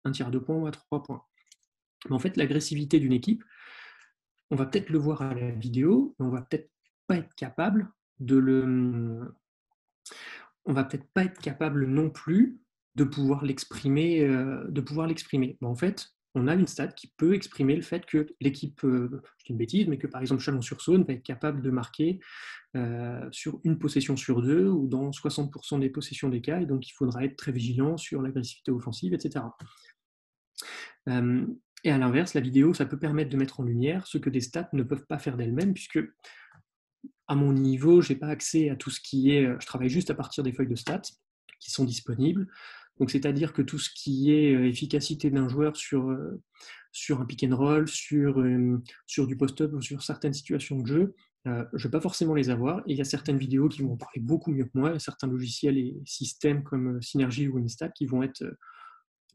un tir à 2 points ou à 3 points. Mais en fait, l'agressivité d'une équipe, on va peut-être le voir à la vidéo, mais on va peut-être pas être capable on va peut-être pas être capable non plus de pouvoir l'exprimer. En fait, on a une stat qui peut exprimer le fait que l'équipe, je dis une bêtise, mais que par exemple Chalon-sur-Saône va être capable de marquer sur une possession sur 2 ou dans 60% des possessions des cas, et donc il faudra être très vigilant sur l'agressivité offensive, etc. Et à l'inverse, la vidéo, ça peut permettre de mettre en lumière ce que des stats ne peuvent pas faire d'elles-mêmes, puisque à mon niveau, je n'ai pas accès à tout ce qui est... Je travaille juste à partir des feuilles de stats qui sont disponibles. Donc, c'est-à-dire que tout ce qui est efficacité d'un joueur sur un pick and roll, sur du post-up ou sur certaines situations de jeu, je ne vais pas forcément les avoir. Et il y a certaines vidéos qui vont en parler beaucoup mieux que moi. Il y a certains logiciels et systèmes comme Synergy ou Instat qui vont être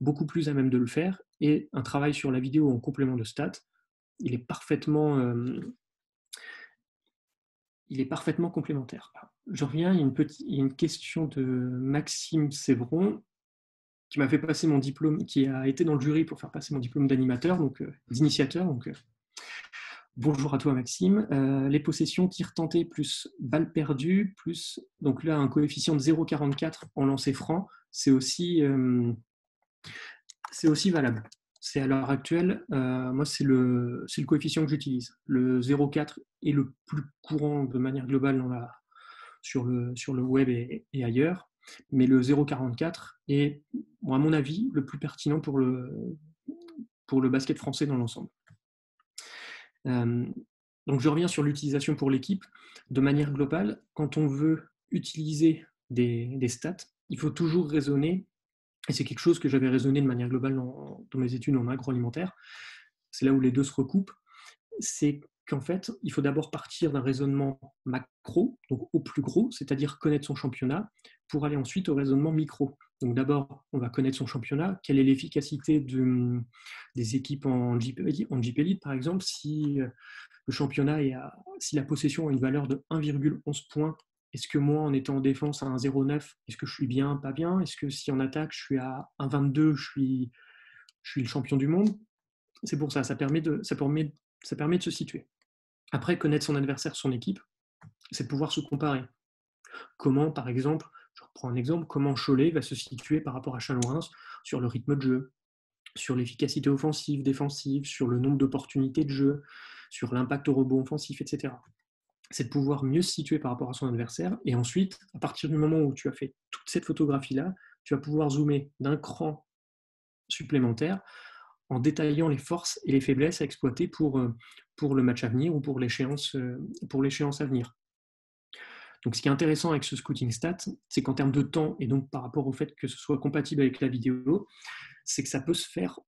beaucoup plus à même de le faire. Et un travail sur la vidéo en complément de stats, il est parfaitement complémentaire. Je reviens, il y a une question de Maxime Sévron qui m'a fait passer mon diplôme, qui a été dans le jury pour faire passer mon diplôme d'animateur, donc d'initiateur. Donc, bonjour à toi Maxime. Les possessions, tirs tentés plus balles perdues, plus, donc là un coefficient de 0,44 en lancer franc, c'est aussi valable. C'est à l'heure actuelle, moi c'est le coefficient que j'utilise. Le 0,4 est le plus courant de manière globale sur le web et ailleurs, mais le 0,44 est, bon, à mon avis, le plus pertinent pour le basket français dans l'ensemble. Donc je reviens sur l'utilisation pour l'équipe. De manière globale, quand on veut utiliser des stats, il faut toujours raisonner. Et c'est quelque chose que j'avais raisonné de manière globale dans mes études en agroalimentaire. C'est là où les deux se recoupent. C'est qu'en fait, il faut d'abord partir d'un raisonnement macro, donc au plus gros, c'est-à-dire connaître son championnat, pour aller ensuite au raisonnement micro. Donc d'abord, on va connaître son championnat, quelle est l'efficacité des équipes en GP Elite, par exemple, si le championnat si la possession a une valeur de 1,11 points, est-ce que moi, en étant en défense à 1,09, est-ce que je suis bien, pas bien? Est-ce que si en attaque, je suis à 1,22, je suis le champion du monde? C'est pour ça, ça permet de se situer. Après, connaître son adversaire, son équipe, c'est de pouvoir se comparer. Comment, par exemple, je reprends un exemple, comment Cholet va se situer par rapport à Chalon-Reims sur le rythme de jeu, sur l'efficacité offensive, défensive, sur le nombre d'opportunités de jeu, sur l'impact au rebond offensif, etc. C'est de pouvoir mieux se situer par rapport à son adversaire. Et ensuite, à partir du moment où tu as fait toute cette photographie-là, tu vas pouvoir zoomer d'un cran supplémentaire en détaillant les forces et les faiblesses à exploiter pour le match à venir ou pour l'échéance à venir. Donc ce qui est intéressant avec ce scouting stat, c'est qu'en termes de temps, et donc par rapport au fait que ce soit compatible avec la vidéo, c'est que ça peut se faire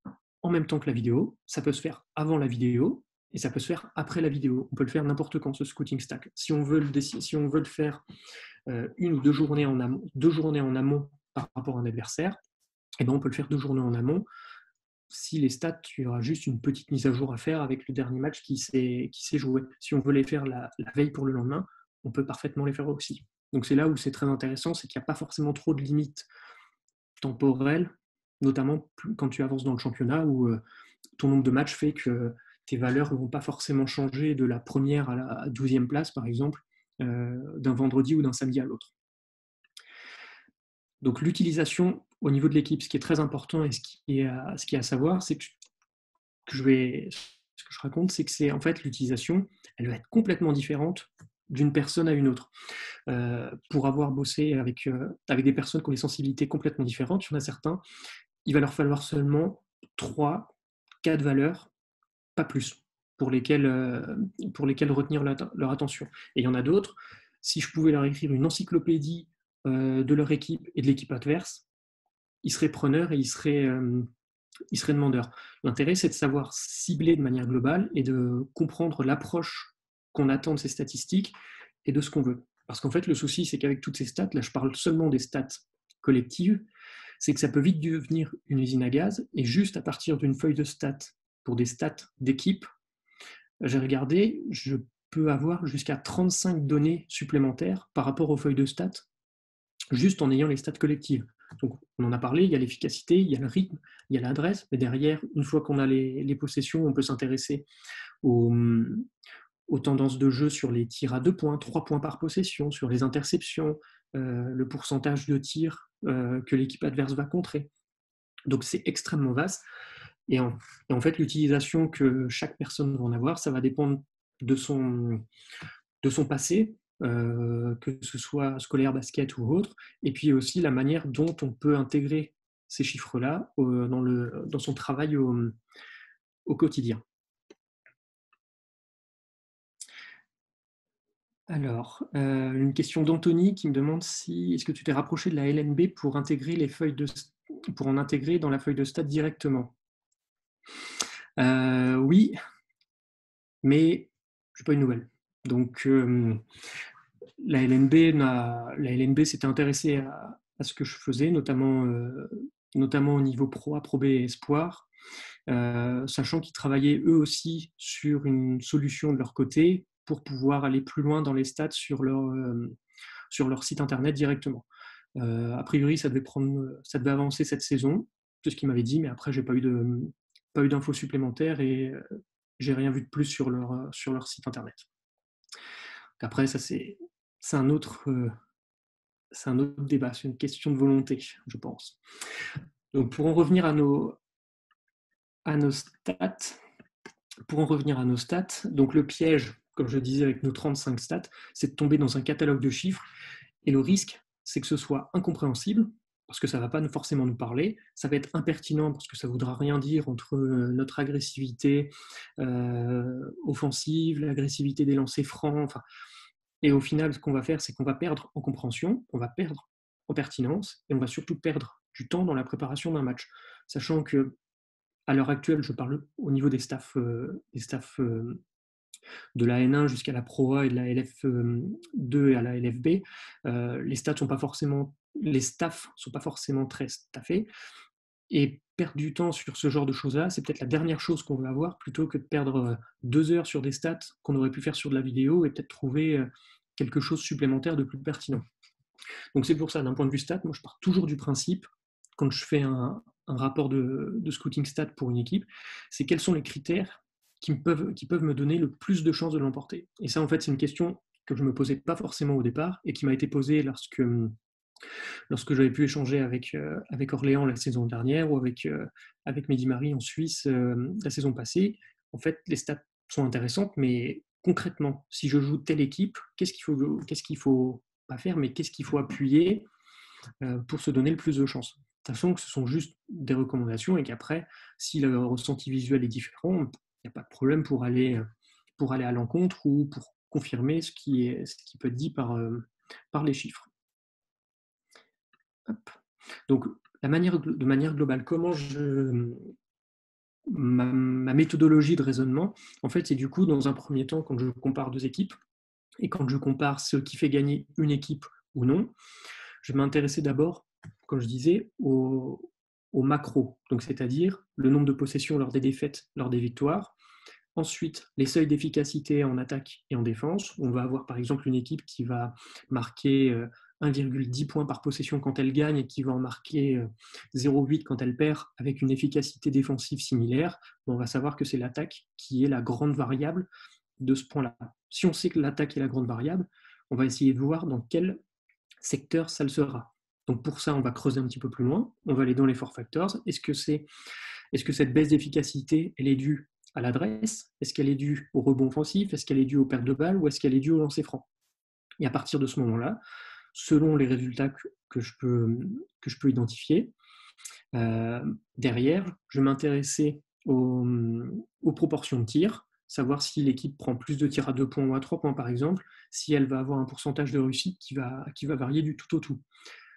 en même temps que la vidéo, ça peut se faire avant la vidéo, et ça peut se faire après la vidéo. On peut le faire n'importe quand, ce scouting stat. Si on veut le faire une ou deux journées en amont par rapport à un adversaire, eh ben on peut le faire 2 journées en amont. Si les stats, il y aura juste une petite mise à jour à faire avec le dernier match qui s'est joué. Si on veut les faire la veille pour le lendemain, on peut parfaitement les faire aussi. Donc c'est là où c'est très intéressant, c'est qu'il n'y a pas forcément trop de limites temporelles, notamment quand tu avances dans le championnat où ton nombre de matchs fait que tes valeurs ne vont pas forcément changer de la première à la 12e place, par exemple, d'un vendredi ou d'un samedi à l'autre. Donc l'utilisation au niveau de l'équipe, ce qui est très important et ce qui est à savoir, c'est que ce que je raconte, c'est que c'est en fait l'utilisation, elle va être complètement différente d'une personne à une autre. Pour avoir bossé avec des personnes qui ont des sensibilités complètement différentes, il y en a certains, il va leur falloir seulement 3, 4 valeurs, pas plus, pour lesquelles retenir leur attention. Et il y en a d'autres, si je pouvais leur écrire une encyclopédie de leur équipe et de l'équipe adverse, ils seraient preneurs et ils seraient demandeurs. L'intérêt, c'est de savoir cibler de manière globale et de comprendre l'approche qu'on attend de ces statistiques et de ce qu'on veut. Parce qu'en fait, le souci, c'est qu'avec toutes ces stats, là, je parle seulement des stats collectives, c'est que ça peut vite devenir une usine à gaz, et juste à partir d'une feuille de stats pour des stats d'équipe, j'ai regardé, je peux avoir jusqu'à 35 données supplémentaires par rapport aux feuilles de stats, juste en ayant les stats collectives. Donc, on en a parlé, il y a l'efficacité, il y a le rythme, il y a l'adresse, mais derrière, une fois qu'on a les possessions, on peut s'intéresser aux tendances de jeu sur les tirs à 2 points, 3 points par possession, sur les interceptions, le pourcentage de tirs que l'équipe adverse va contrer. Donc c'est extrêmement vaste. Et en fait, l'utilisation que chaque personne va en avoir, ça va dépendre de son passé, que ce soit scolaire, basket ou autre, et puis aussi la manière dont on peut intégrer ces chiffres-là dans son travail au quotidien. Alors, une question d'Anthony qui me demande si est-ce que tu t'es rapproché de la LNB pour intégrer pour en intégrer dans la feuille de stats directement. Oui, mais je n'ai pas eu de nouvelles. Donc, la LNB s'était intéressée à ce que je faisais, notamment au niveau Pro A, Pro B et Espoir, sachant qu'ils travaillaient eux aussi sur une solution de leur côté pour pouvoir aller plus loin dans les stats sur leur site internet directement. A priori, ça devait avancer cette saison, c'est ce qu'ils m'avaient dit, mais après, j'ai pas eu d'infos supplémentaires et j'ai rien vu de plus sur leur site internet. Après, ça c'est un autre débat, c'est une question de volonté, je pense. Donc pour en revenir à nos stats, donc le piège, comme je disais avec nos 35 stats, c'est de tomber dans un catalogue de chiffres, et le risque, c'est que ce soit incompréhensible, parce que ça ne va pas forcément nous parler, ça va être impertinent parce que ça ne voudra rien dire entre notre agressivité offensive, l'agressivité des lancers francs, enfin, et au final, ce qu'on va faire, c'est qu'on va perdre en compréhension, on va perdre en pertinence, et on va surtout perdre du temps dans la préparation d'un match. Sachant que, à l'heure actuelle, je parle au niveau des staffs de la N1 jusqu'à la Pro A et de la LF2 à la LFB, les staffs sont pas forcément très staffés. Et perdre du temps sur ce genre de choses-là, c'est peut-être la dernière chose qu'on veut avoir, plutôt que de perdre 2 heures sur des stats qu'on aurait pu faire sur de la vidéo et peut-être trouver quelque chose supplémentaire de plus pertinent. Donc c'est pour ça, d'un point de vue stat, moi je pars toujours du principe, quand je fais un rapport de scouting stat pour une équipe, c'est quels sont les critères qui peuvent me donner le plus de chances de l'emporter. Et ça, en fait, c'est une question que je ne me posais pas forcément au départ et qui m'a été posée lorsque j'avais pu échanger avec Orléans la saison dernière ou avec Mehdi Marie en Suisse la saison passée. En fait, les stats sont intéressantes, mais concrètement, si je joue telle équipe, qu'est-ce qu'il faut pas faire, mais qu'est-ce qu'il faut appuyer pour se donner le plus de chances. Sachant que ce sont juste des recommandations et qu'après, si le ressenti visuel est différent, il n'y a pas de problème pour aller à l'encontre ou pour confirmer ce qui peut être dit par les chiffres. Hop. Donc, de manière globale, ma méthodologie de raisonnement, en fait, c'est du coup, dans un premier temps, quand je compare deux équipes, et quand je compare ce qui fait gagner une équipe ou non, je vais m'intéresser d'abord, comme je disais, au macro, donc c'est-à-dire le nombre de possessions lors des défaites, lors des victoires. Ensuite, les seuils d'efficacité en attaque et en défense. On va avoir par exemple une équipe qui va marquer 1,10 points par possession quand elle gagne et qui va en marquer 0,8 quand elle perd avec une efficacité défensive similaire. On va savoir que c'est l'attaque qui est la grande variable de ce point-là. Si on sait que l'attaque est la grande variable, on va essayer de voir dans quel secteur ça le sera. Donc pour ça, on va creuser un petit peu plus loin. On va aller dans les four factors. Est-ce que cette baisse d'efficacité, elle est due à l'adresse? Est-ce qu'elle est due au rebond offensif? Est-ce qu'elle est due aux pertes de balles? Ou est-ce qu'elle est due au lancer franc? Et à partir de ce moment-là, selon les résultats que je peux identifier, derrière, je vais m'intéresser aux proportions de tirs, savoir si l'équipe prend plus de tirs à 2 points ou à 3 points par exemple, si elle va avoir un pourcentage de réussite qui va varier du tout au tout.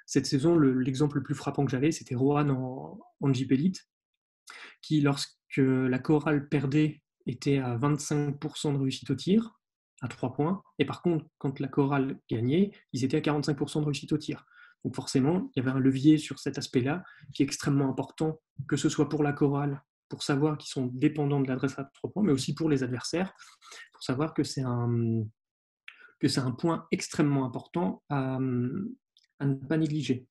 Cette saison, l'exemple le plus frappant que j'avais, c'était Rohan en Jeep Elite, qui, lorsque la chorale perdait, était à 25% de réussite au tir, à 3 points. Et par contre, quand la chorale gagnait, ils étaient à 45% de réussite au tir. Donc forcément, il y avait un levier sur cet aspect-là qui est extrêmement important, que ce soit pour la chorale, pour savoir qu'ils sont dépendants de l'adresse à 3 points, mais aussi pour les adversaires, pour savoir que c'est un point extrêmement important à ne pas négliger.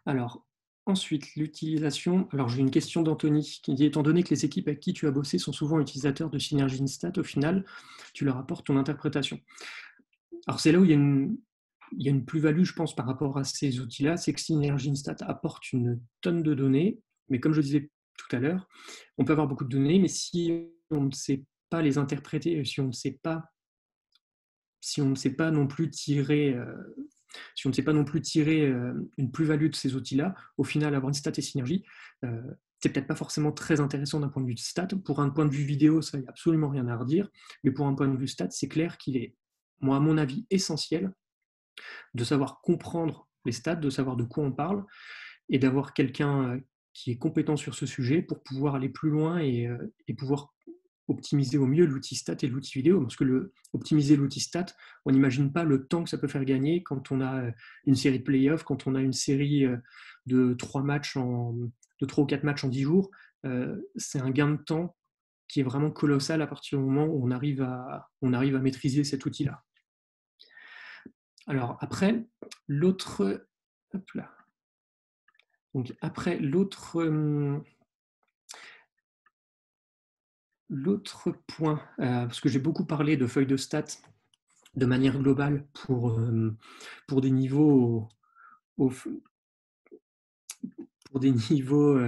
Alors, ensuite, l'utilisation. Alors, j'ai une question d'Anthony qui dit: étant donné que les équipes avec qui tu as bossé sont souvent utilisateurs de Synergy Instat, au final, tu leur apportes ton interprétation. Alors, c'est là où il y a une plus-value, je pense, par rapport à ces outils-là, c'est que Synergy Instat apporte une tonne de données, mais comme je disais tout à l'heure, on peut avoir beaucoup de données, mais si on ne sait pas les interpréter, si on ne sait pas non plus tirer une plus-value de ces outils-là, au final, avoir une stat et synergie, c'est peut-être pas forcément très intéressant d'un point de vue de stat. Pour un point de vue vidéo, ça, il n'y a absolument rien à redire, mais pour un point de vue stat, c'est clair qu'il est, moi, à mon avis, essentiel de savoir comprendre les stats, de savoir de quoi on parle, et d'avoir quelqu'un qui est compétent sur ce sujet pour pouvoir aller plus loin et pouvoir optimiser au mieux l'outil stat et l'outil vidéo. Parce que optimiser l'outil stat, on n'imagine pas le temps que ça peut faire gagner quand on a une série de playoffs, quand on a une série de 3 ou 4 matchs en 10 jours. C'est un gain de temps qui est vraiment colossal à partir du moment où on arrive à maîtriser cet outil-là. Alors après, l'autre... Hop là. Donc après, l'autre point, parce que j'ai beaucoup parlé de feuilles de stats de manière globale pour des niveaux pour des niveaux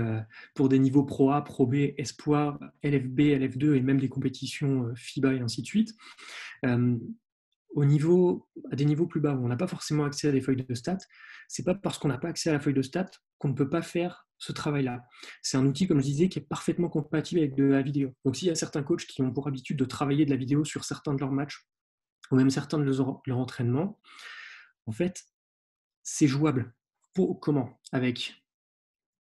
Pro A, Pro B, Espoir, LFB, LF2 et même des compétitions FIBA et ainsi de suite. À des niveaux plus bas où on n'a pas forcément accès à des feuilles de stats, c'est pas parce qu'on n'a pas accès à la feuille de stats qu'on ne peut pas faire ce travail-là. C'est un outil, comme je disais, qui est parfaitement compatible avec de la vidéo. Donc s'il y a certains coachs qui ont pour habitude de travailler de la vidéo sur certains de leurs matchs, ou même certains de leur entraînement, en fait, c'est jouable. Comment? Avec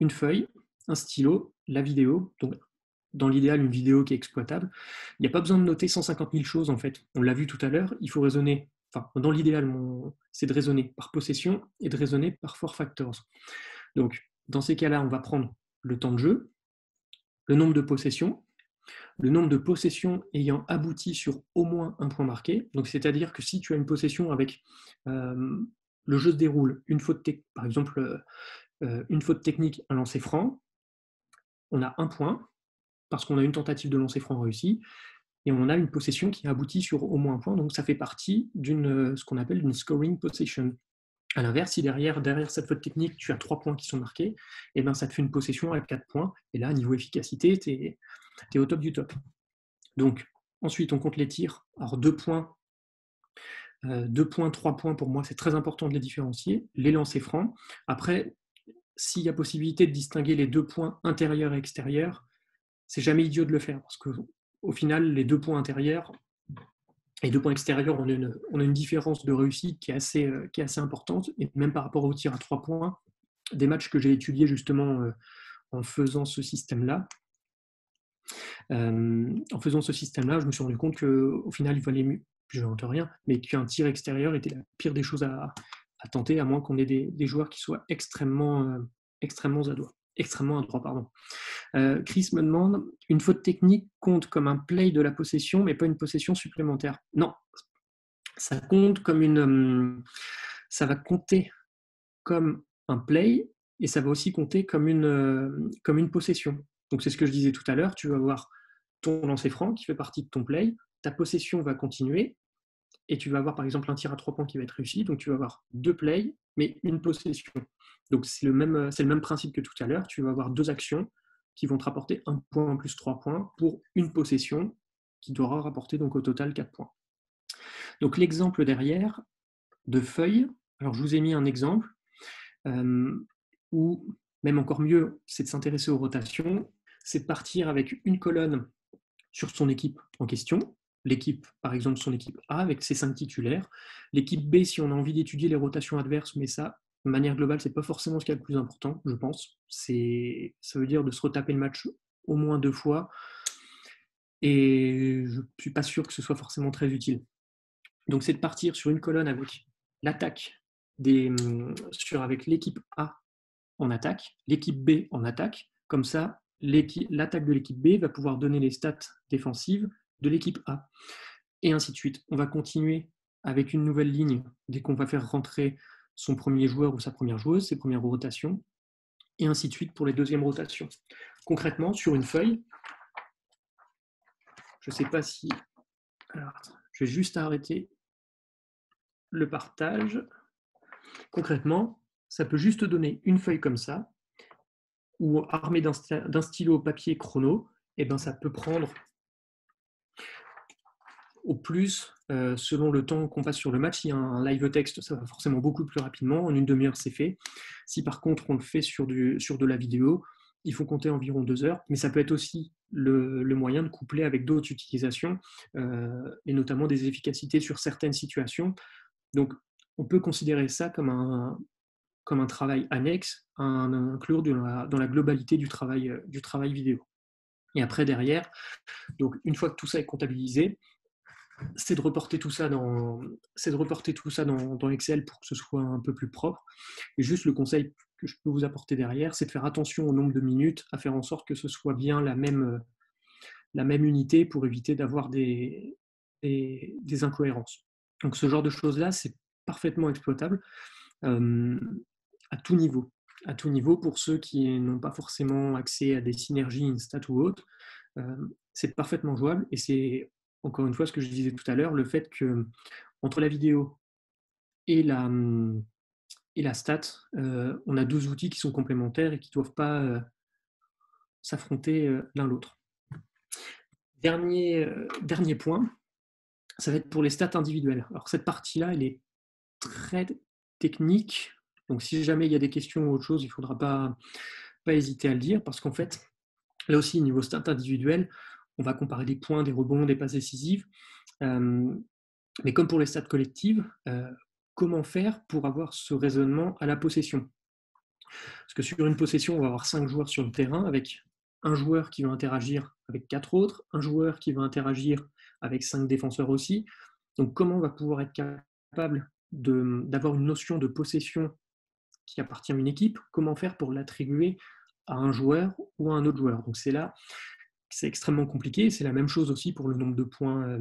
une feuille, un stylo, la vidéo. Donc dans l'idéal, une vidéo qui est exploitable. Il n'y a pas besoin de noter 150 000 choses, en fait. On l'a vu tout à l'heure, il faut raisonner, enfin, dans l'idéal, c'est de raisonner par possession et de raisonner par four factors. Donc, dans ces cas-là, on va prendre le temps de jeu, le nombre de possessions, le nombre de possessions ayant abouti sur au moins un point marqué. Donc, c'est-à-dire que si tu as une possession avec le jeu se déroule, par exemple, une faute technique, un lancer franc, on a un point parce qu'on a une tentative de lancer franc réussie et on a une possession qui aboutit sur au moins un point. Donc, ça fait partie ce qu'on appelle une scoring possession. À l'inverse, si derrière cette faute technique, tu as 3 points qui sont marqués, et ben ça te fait une possession avec 4 points. Et là, niveau efficacité, tu es au top du top. Donc, ensuite, on compte les tirs. Alors, 2 points, 3 points, pour moi, c'est très important de les différencier. Les lancers francs. Après, s'il y a possibilité de distinguer les 2 points intérieurs et extérieurs, c'est jamais idiot de le faire, parce qu'au final, les 2 points intérieurs et 2 points extérieurs, on a une différence de réussite qui est assez importante, et même par rapport au tir à 3 points, des matchs que j'ai étudiés justement en faisant ce système-là, je me suis rendu compte qu'au final, il valait mieux, je n'invente rien, mais qu'un tir extérieur était la pire des choses à tenter, à moins qu'on ait des joueurs qui soient extrêmement adroits. Pardon. Chris me demande, une faute technique compte comme un play de la possession, mais pas une possession supplémentaire. Non, ça compte ça va compter comme un play et ça va aussi compter comme une possession. Donc c'est ce que je disais tout à l'heure, tu vas avoir ton lancer franc qui fait partie de ton play, ta possession va continuer et tu vas avoir par exemple un tir à 3 points qui va être réussi, donc tu vas avoir 2 plays mais une possession. Donc c'est le même principe que tout à l'heure, tu vas avoir 2 actions qui vont te rapporter 1 point plus 3 points pour une possession qui devra rapporter donc au total 4 points. Donc l'exemple derrière de feuille, alors je vous ai mis un exemple, ou même encore mieux, c'est de s'intéresser aux rotations, c'est de partir avec une colonne sur son équipe en question, l'équipe, par exemple, son équipe A avec ses 5 titulaires, l'équipe B si on a envie d'étudier les rotations adverses, mais ça, de manière globale, c'est pas forcément ce qui est le plus important, je pense. Ça veut dire de se retaper le match au moins 2 fois, et je suis pas sûr que ce soit forcément très utile. Donc c'est de partir sur une colonne avec l'attaque avec l'équipe A en attaque, l'équipe B en attaque. Comme ça, l'attaque de l'équipe B va pouvoir donner les stats défensives de l'équipe A. Et ainsi de suite. On va continuer avec une nouvelle ligne dès qu'on va faire rentrer son premier joueur ou sa première joueuse, ses premières rotations, et ainsi de suite pour les deuxièmes rotations. Concrètement, sur une feuille, je ne sais pas si... Alors, je vais juste arrêter le partage. Concrètement, ça peut juste donner une feuille comme ça, ou armé d'un stylo papier chrono, et ben ça peut prendre au plus, selon le temps qu'on passe sur le match. Si y a un live texte, ça va forcément beaucoup plus rapidement. En une demi-heure, c'est fait. Si par contre, on le fait sur de la vidéo, il faut compter environ 2 heures. Mais ça peut être aussi le moyen de coupler avec d'autres utilisations, et notamment des efficacités sur certaines situations. Donc, on peut considérer ça comme un travail annexe à inclure dans la globalité du travail vidéo. Et après, derrière, donc une fois que tout ça est comptabilisé, c'est de reporter tout ça dans Excel pour que ce soit un peu plus propre. Et juste le conseil que je peux vous apporter derrière, c'est de faire attention au nombre de minutes, à faire en sorte que ce soit bien la même unité pour éviter d'avoir des incohérences. Donc ce genre de choses-là, c'est parfaitement exploitable à tout niveau, pour ceux qui n'ont pas forcément accès à des synergies Instat ou autres. C'est parfaitement jouable et c'est encore une fois ce que je disais tout à l'heure, le fait que entre la vidéo et la stat, on a 2 outils qui sont complémentaires et qui ne doivent pas s'affronter l'un l'autre. Dernier point, ça va être pour les stats individuelles. Alors cette partie-là, elle est très technique, donc si jamais il y a des questions ou autre chose, il ne faudra pas hésiter à le dire, parce qu'en fait, là aussi, niveau stats individuelles, on va comparer des points, des rebonds, des passes décisives. Mais comme pour les stats collectives, comment faire pour avoir ce raisonnement à la possession? Parce que sur une possession, on va avoir 5 joueurs sur le terrain avec un joueur qui va interagir avec 4 autres, un joueur qui va interagir avec 5 défenseurs aussi. Donc comment on va pouvoir être capable d'avoir une notion de possession qui appartient à une équipe, comment faire pour l'attribuer à un joueur ou à un autre joueur. Donc c'est là, c'est extrêmement compliqué. C'est la même chose aussi pour le nombre de points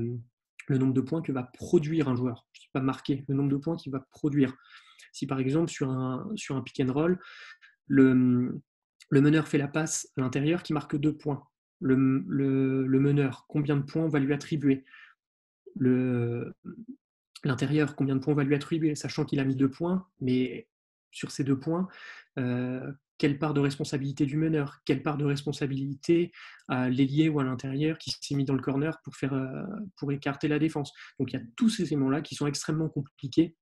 que va produire un joueur. Je ne dis pas marquer, le nombre de points qu'il va produire. Si par exemple sur un pick and roll, le meneur fait la passe à l'intérieur qui marque 2 points. Le meneur, combien de points on va lui attribuer? L'intérieur, combien de points on va lui attribuer, sachant qu'il a mis 2 points, mais sur ces 2 points, quelle part de responsabilité du meneur, quelle part de responsabilité à l'ailier ou à l'intérieur qui s'est mis dans le corner pour écarter la défense. Donc il y a tous ces éléments-là qui sont extrêmement compliqués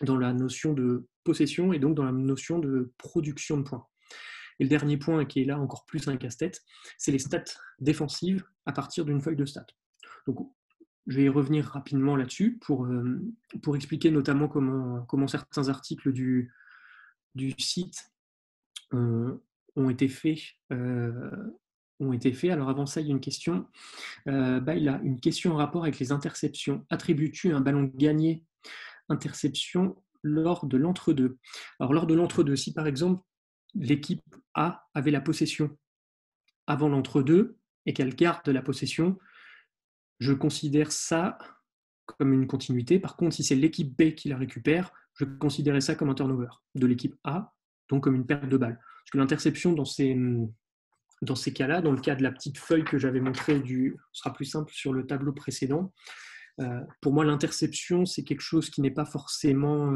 dans la notion de possession et donc dans la notion de production de points. Et le dernier point qui est là encore plus un casse-tête, c'est les stats défensives à partir d'une feuille de stats. Donc je vais y revenir rapidement là-dessus pour expliquer notamment comment certains articles du site ont été faits. Alors avant ça, il y a une question. Il a une question en rapport avec les interceptions. Attribues-tu un ballon gagné interception lors de l'entre-deux? Alors lors de l'entre-deux, si par exemple l'équipe A avait la possession avant l'entre-deux et qu'elle garde la possession, je considère ça comme une continuité. Par contre, si c'est l'équipe B qui la récupère, je considérais ça comme un turnover de l'équipe A, donc comme une perte de balle. Parce que l'interception dans ces cas-là, dans le cas de la petite feuille que j'avais montrée, sera plus simple sur le tableau précédent, pour moi, l'interception, c'est quelque chose qui n'est pas forcément...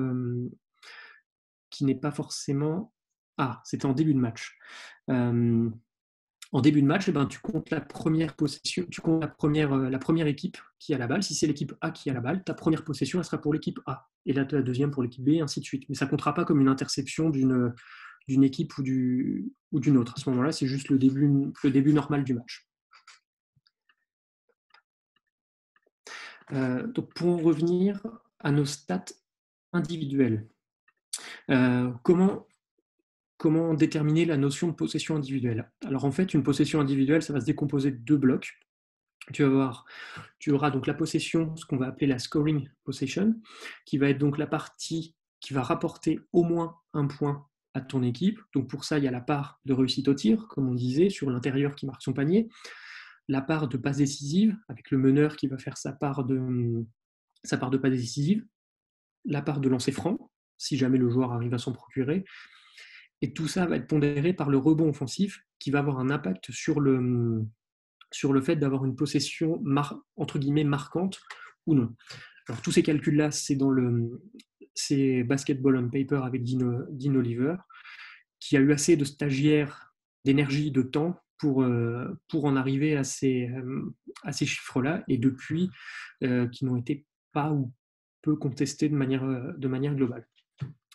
c'était en début de match. En début de match, tu comptes la première possession, tu comptes la première équipe qui a la balle. Si c'est l'équipe A qui a la balle, ta première possession, elle sera pour l'équipe A. Et là, la deuxième pour l'équipe B, et ainsi de suite. Mais ça ne comptera pas comme une interception d'une équipe ou d'une autre. À ce moment-là, c'est juste le début normal du match. Donc pour en revenir à nos stats individuelles, comment déterminer la notion de possession individuelle? Alors en fait, une possession individuelle, ça va se décomposer de 2 blocs. Tu auras donc la possession, ce qu'on va appeler la scoring possession, qui va être donc la partie qui va rapporter au moins un point à ton équipe. Donc pour ça, il y a la part de réussite au tir, comme on disait, sur l'intérieur qui marque son panier, la part de passe décisive, avec le meneur qui va faire sa part de passe décisive, la part de lancer franc, si jamais le joueur arrive à s'en procurer. Et tout ça va être pondéré par le rebond offensif qui va avoir un impact sur le fait d'avoir une possession entre guillemets marquante ou non. Alors tous ces calculs-là, c'est Basketball on Paper avec Dean Oliver, qui a eu assez de stagiaires, d'énergie, de temps pour en arriver à ces chiffres-là, et depuis, qui n'ont été pas ou peu contestés de manière globale.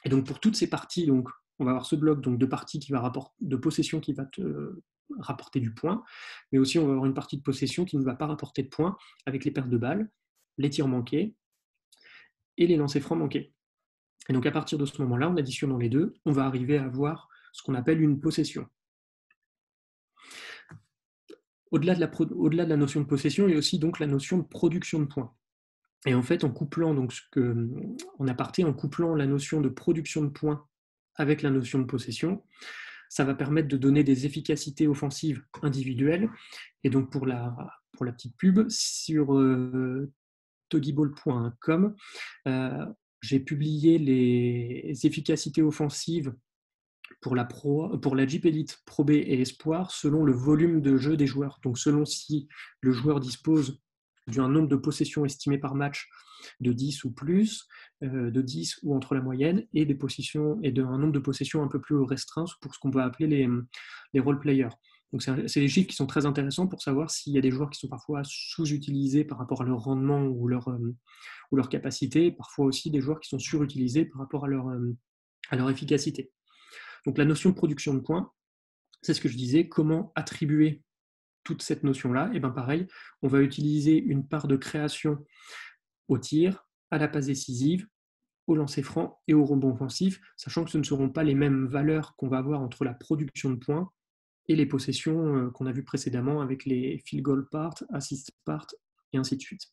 Et donc pour toutes ces parties, donc, on va avoir ce bloc donc, de parties de possession qui va te rapporter du point, mais aussi on va avoir une partie de possession qui ne va pas rapporter de points avec les pertes de balles, les tirs manqués et les lancers francs manqués. Et donc à partir de ce moment-là, en additionnant les deux, on va arriver à avoir ce qu'on appelle une possession. Au-delà de la notion de possession, il y a aussi donc la notion de production de points. Et en fait, en couplant la notion de production de points avec la notion de possession, ça va permettre de donner des efficacités offensives individuelles. Et donc pour la petite pub, sur togiball.com, j'ai publié les efficacités offensives pour la Jeep Elite Pro B et Espoir selon le volume de jeu des joueurs. Donc selon si le joueur dispose d'un nombre de possessions estimé par match de 10 ou plus, de 10 ou entre la moyenne, et d'un nombre de possessions un peu plus restreint pour ce qu'on peut appeler les role players. Donc c'est des chiffres qui sont très intéressants pour savoir s'il y a des joueurs qui sont parfois sous-utilisés par rapport à leur rendement ou leur capacité, parfois aussi des joueurs qui sont surutilisés par rapport à leur efficacité. Donc la notion de production de points, c'est ce que je disais, comment attribuer toute cette notion-là. Et bien pareil, on va utiliser une part de création au tir, à la passe décisive, au lancer franc et au rebond offensif, sachant que ce ne seront pas les mêmes valeurs qu'on va avoir entre la production de points et les possessions qu'on a vues précédemment avec les field goal part, assist part, et ainsi de suite.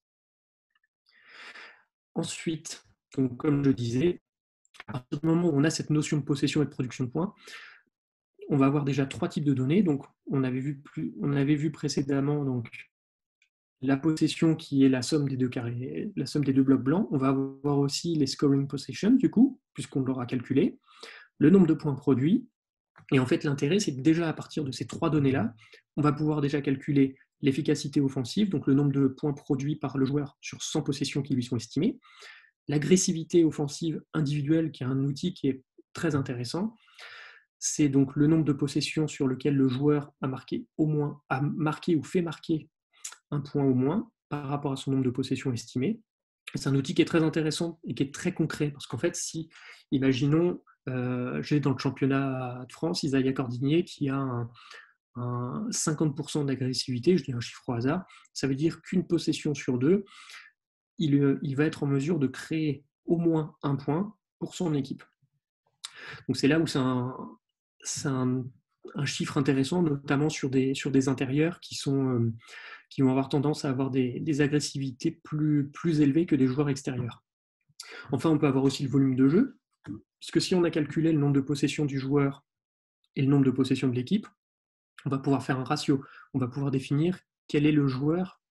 Ensuite, donc, comme je disais, à partir du moment où on a cette notion de possession et de production de points, on va avoir déjà 3 types de données. Donc, on avait vu précédemment donc, la possession qui est la somme des deux carrés, la somme des deux blocs blancs. On va avoir aussi les scoring possession, du coup, puisqu'on l'aura calculé, le nombre de points produits. Et en fait, l'intérêt, c'est que déjà à partir de ces 3 données-là, on va pouvoir déjà calculer l'efficacité offensive, donc le nombre de points produits par le joueur sur 100 possessions qui lui sont estimées, l'agressivité offensive individuelle, qui est un outil qui est très intéressant. C'est donc le nombre de possessions sur lequel le joueur a marqué ou fait marquer un point au moins par rapport à son nombre de possessions estimées. C'est un outil qui est très intéressant et qui est très concret, parce qu'en fait, si, imaginons, j'ai dans le championnat de France Isaiah Cordinier qui a un 50% d'agressivité, je dis un chiffre au hasard, ça veut dire qu'une possession sur deux, il va être en mesure de créer au moins un point pour son équipe. Donc c'est là où c'est un chiffre intéressant, notamment sur des intérieurs qui vont avoir tendance à avoir des agressivités plus élevées que des joueurs extérieurs. Enfin, on peut avoir aussi le volume de jeu, puisque si on a calculé le nombre de possessions du joueur et le nombre de possessions de l'équipe, on va pouvoir faire un ratio. On va pouvoir définir quel est le joueur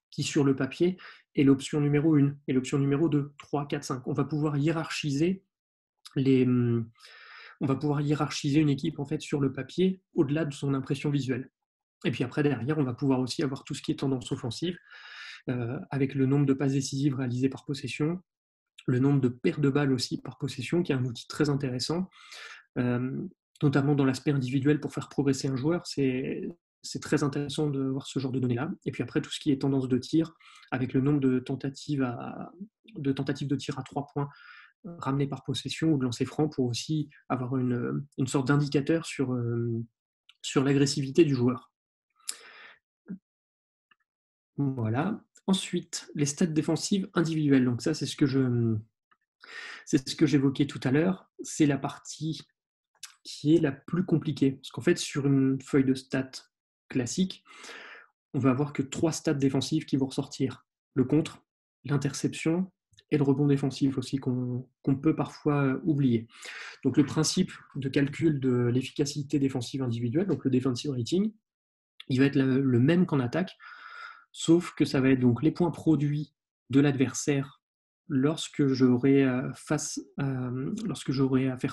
qui, sur le papier, est l'option numéro 1 et l'option numéro 2, 3, 4, 5. On va pouvoir hiérarchiser une équipe en fait, sur le papier au-delà de son impression visuelle. Et puis après, derrière, on va pouvoir aussi avoir tout ce qui est tendance offensive, avec le nombre de passes décisives réalisées par possession, le nombre de pertes de balles aussi par possession, qui est un outil très intéressant, notamment dans l'aspect individuel pour faire progresser un joueur. C'est très intéressant de voir ce genre de données-là. Et puis après, tout ce qui est tendance de tir, avec le nombre de tentatives de tir à 3 points ramenées par possession ou de lancer franc, pour aussi avoir une sorte d'indicateur sur l'agressivité du joueur. Voilà. Ensuite, les stats défensives individuelles. Donc ça, c'est ce que j'évoquais tout à l'heure. C'est la partie qui est la plus compliquée. Parce qu'en fait, sur une feuille de stats classique, on va avoir que 3 stats défensives qui vont ressortir. Le contre, l'interception et le rebond défensif aussi, qu'on peut parfois oublier. Donc le principe de calcul de l'efficacité défensive individuelle, donc le defensive rating, il va être le même qu'en attaque, sauf que ça va être donc les points produits de l'adversaire lorsque j'aurai à faire